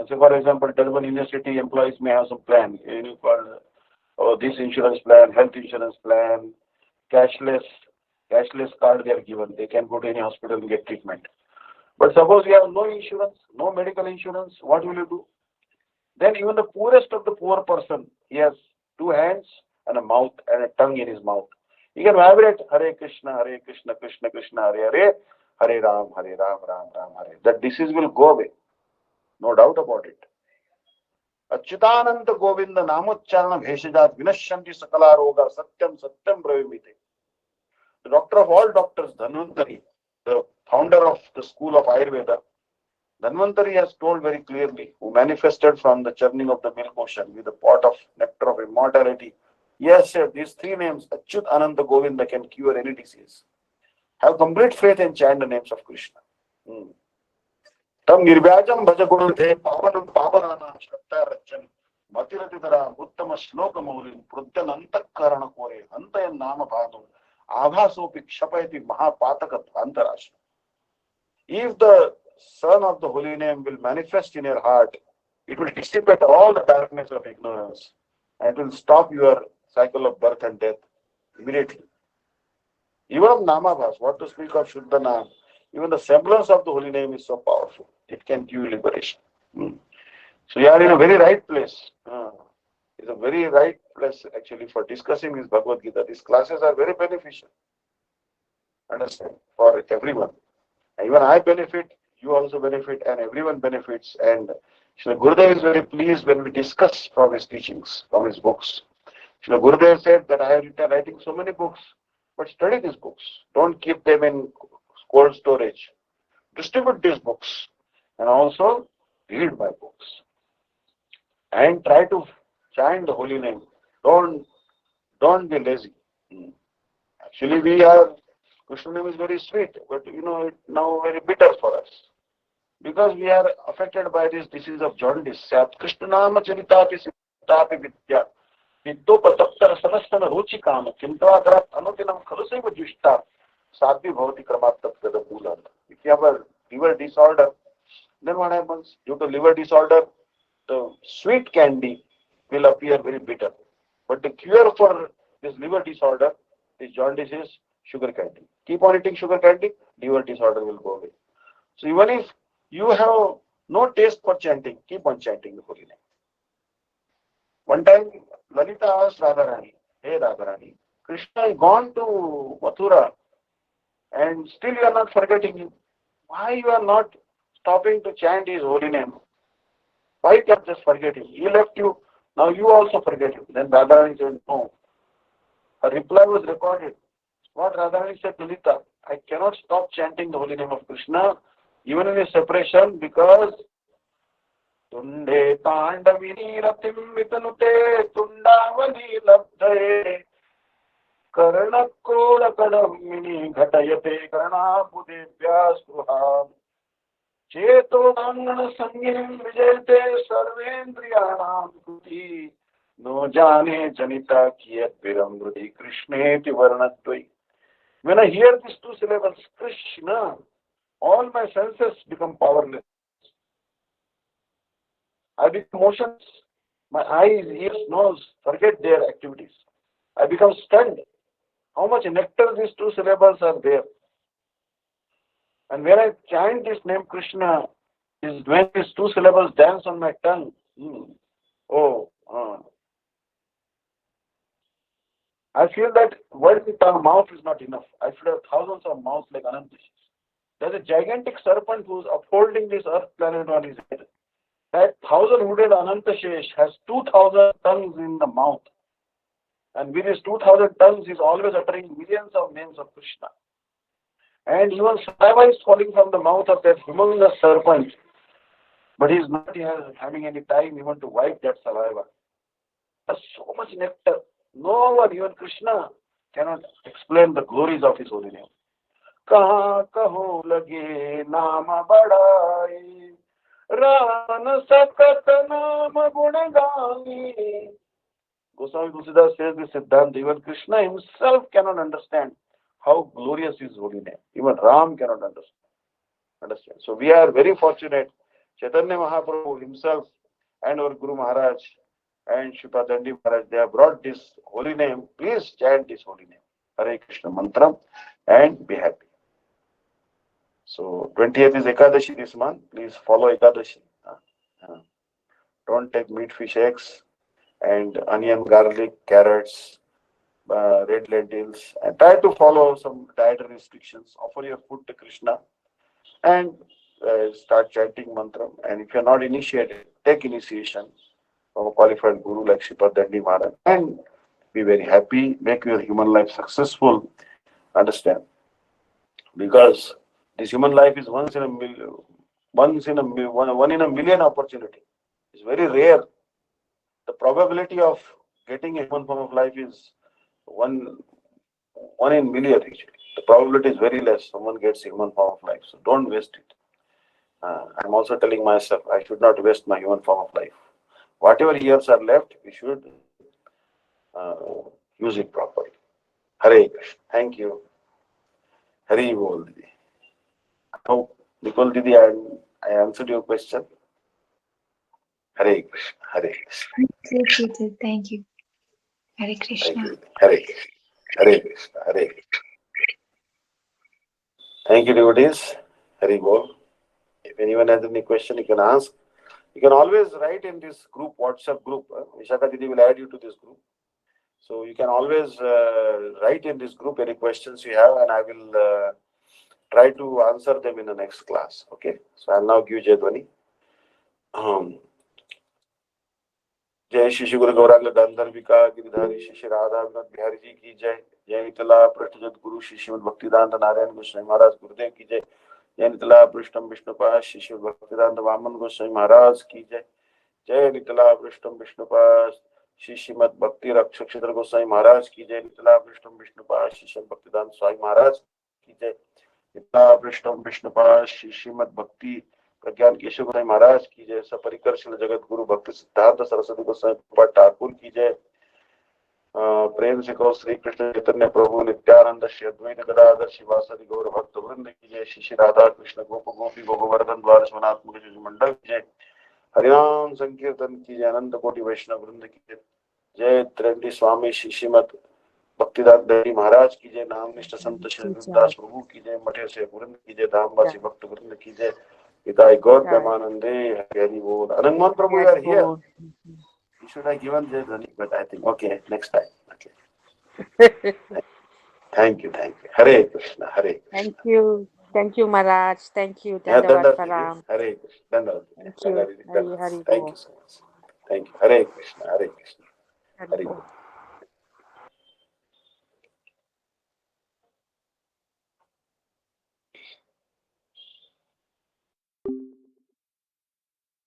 So for example, Durban University employees may have some plan. For this insurance plan, health insurance plan, cashless card they are given. They can go to any hospital and get treatment. But suppose you have no insurance, no medical insurance, what will you do? Then even the poorest of the poor person, he has two hands and a mouth and a tongue in his mouth. He can vibrate Hare Krishna, Krishna Krishna, Hare Hare, Hare Ram, Ram Ram, Hare. That disease will go away. No doubt about it. Achyutananda Govinda Namoccharana Bheshajat Vinashyanti Sakala Roga Satyam Satyam Bravimite. The doctor of all doctors, Dhanvantari, the founder of the school of Ayurveda, Dhanvantari has told very clearly, who manifested from the churning of the milk ocean with a pot of nectar of immortality. Yes, sir, these three names, Achyut, Ananta, Govinda, can cure any disease. Have complete faith and chant the names of Krishna. Tam nirvyajam bhaja gurudhe pavanam pavanana shratta rachan matirati uttama shloka maulim prudyan antakarana kore antayan nama bhadam abhasopi kshapayati mahapataka antarashna. If the Son of the Holy Name will manifest in your heart, it will dissipate all the darkness of ignorance and it will stop your cycle of birth and death immediately. Even of Namabhas, what to speak of Shuddha Nam, even the semblance of the Holy Name is so powerful. It can give you liberation. So you are in a very right place. It's a very right place actually for discussing this Bhagavad Gita. These classes are very beneficial. Understand? For everyone. Even I benefit, you also benefit, and everyone benefits. And Srila Gurudev is very pleased when we discuss from his teachings, from his books. Srila Gurudev said that I have written writing so many books, but study these books. Don't keep them in cold storage. Distribute these books and also read my books. And try to chant the holy name. Don't be lazy. Actually, Krishna name is very sweet, but it's now very bitter for us. Because we are affected by this disease of jaundice. Sat Krishna nama charitapi siddhapi vidya. Viddopataptara sanastana ruchikam. Chintavadarat anutinam khalusaiva jushta. Sadvi bhavati kramat tatveda bulan. If you have a liver disorder, then what happens? Due to liver disorder, the sweet candy will appear very bitter. But the cure for this liver disorder, this jaundice, is sugar candy. Keep on eating sugar candy, liver disorder will go away. So even if you have no taste for chanting, keep on chanting the holy name. One time, Lalita asked Radharani, "Hey Radharani, Krishna is gone to Mathura and still you are not forgetting him. Why you are not stopping to chant his holy name? Why you can't just forget him? He left you, now you also forget him." Then Radharani said, "No." Her reply was recorded. What Radharani said, "Lalita, I cannot stop chanting the holy name of Krishna, even in a separation, because Tunde Tandavini Ratim Vitanute Tundavali Labdhe Karanakola Kadamini Ghatayate Karana Budebhya Spruha Cheto Dangana Sangim Vijayate Sarvendriyanam Kuti No Jane Janita Kiyat Viramrudi Krishneti Varnatvi." When I hear these two syllables, Krishna, all my senses become powerless. I become motionless. My eyes, ears, nose forget their activities. I become stunned. How much nectar these two syllables are there. And when I chant this name Krishna, is when these two syllables dance on my tongue. I feel that one mouth is not enough. I should have thousands of mouths like Anantashish. There's a gigantic serpent who's upholding this earth planet on his head. That 1,000-hooded Anantashesh has 2,000 tongues in the mouth. And with his 2,000 tongues, he's always uttering millions of names of Krishna. And even saliva is falling from the mouth of that humongous serpent. But he's not having any time even to wipe that saliva. There's so much nectar. No one, even Krishna, cannot explain the glories of his holy name. Kaha kaho lage nama badai Rana sakat nama gunagani. Goswami Tulsidas says this Siddhanta. Even Krishna himself cannot understand how glorious is holy name. Even Ram cannot understand. So we are very fortunate. Chaitanya Mahaprabhu himself and our Guru Maharaj and Shripa Dandi Maharaj, they have brought this holy name. Please chant this holy name. Hare Krishna Mantram and be happy. So 20th is Ekadashi this month. Please follow Ekadashi. Don't don't take meat, fish, eggs, and onion, garlic, carrots, red lentils, and try to follow some dietary restrictions. Offer your food to Krishna and start chanting mantra. And if you're not initiated, take initiation from a qualified guru like Sripad Dandi Maharaj and be very happy, make your human life successful. Understand? Because this human life is once in a million, one in a million opportunity. It's very rare. The probability of getting a human form of life is one one in million actually. The probability is very less. Someone gets a human form of life, so don't waste it. I'm also telling myself I should not waste my human form of life. Whatever years are left, we should use it properly. Hare Krishna. Thank you. Hare Bol Didi. I hope Nicole Didi, I answered your question. Hare Krishna. Hare Krishna. Yes, you did. Thank you. Hare Thank Krishna. you. Hare Krishna. Hare Krishna. Hare Krishna. Thank you, devotees. Hare Bol. If anyone has any question, you can ask. You can always write in this group, WhatsApp group. Vishaka Didi will add you to this group. So you can always write in this group any questions you have, and I will try to answer them in the next class. Okay. So I'll now give Jadwani. जय श्री श्री गुरु गौरांग गांधर्विका गिरिधारी श्री श्री राधा विनोद बिहारी जी की जय। जय नितला पृष्ठजत गुरु श्री श्रीमद भक्तिदांत नारायण गोस्वामी महाराज गुरुदेव की जय। जय नितला पृष्ठम विष्णुपाद श्री श्रीमद भक्तिदांत वामन गोस्वामी महाराज की जय। जय नितला पृष्ठम विष्णुपाद श्री श्रीमद भक्ति रक्षक्षेत्र गोस्वामी महाराज की जय। नितला पृष्ठम विष्णुपाद श्री श्रीमद भक्तिदांत स्वामी महाराज की जय। नितला पृष्ठम विष्णुपाद श्री श्रीमद भक्ति प्रज्ञान केशव गोस्वामी महाराज की जय। सपरिकर शिल जगत गुरु भक्ति सिद्धार्थ सरस्वती गोस्वामी ठाकुर की जय। प्रेम से कहो श्री कृष्ण चैतन्य प्रभु नित्यानंद श्री अद्वैत गदाधर शिवासदि गौर भक्त वृंद की जय। श्री श्री राधा कृष्ण गोप गोपी गोवर्धन द्वार स्वनात्मक मंडल की जय। हरिनाम संकीर्तन की जय। अनंत कोटि वैष्णव वृंद की जय। जय त्रिवेणी स्वामी श्री श्रीमद भक्तिदास देवी महाराज की जय। नाम निष्ठ संत श्री दास प्रभु की जय। मठे से वृंद की जय। धामवासी भक्त वृंद की जय। Itai God Premanande, Hari Bol. Anangman Prabhu, you are here. You should have given Jai Dhani, but I think, okay, next time. Okay. Thank you, thank you. Hare Krishna, Hare Krishna. Thank you, Maharaj. Thank you. Yeah, Dandavat Dandar Didi. Param. Hare Krishna. Dandar Didi. Thank you. Hari Hari Thank Bol. you so much. Thank you. Hare Krishna, Hare Krishna. Hari Hare Bol. Krishna.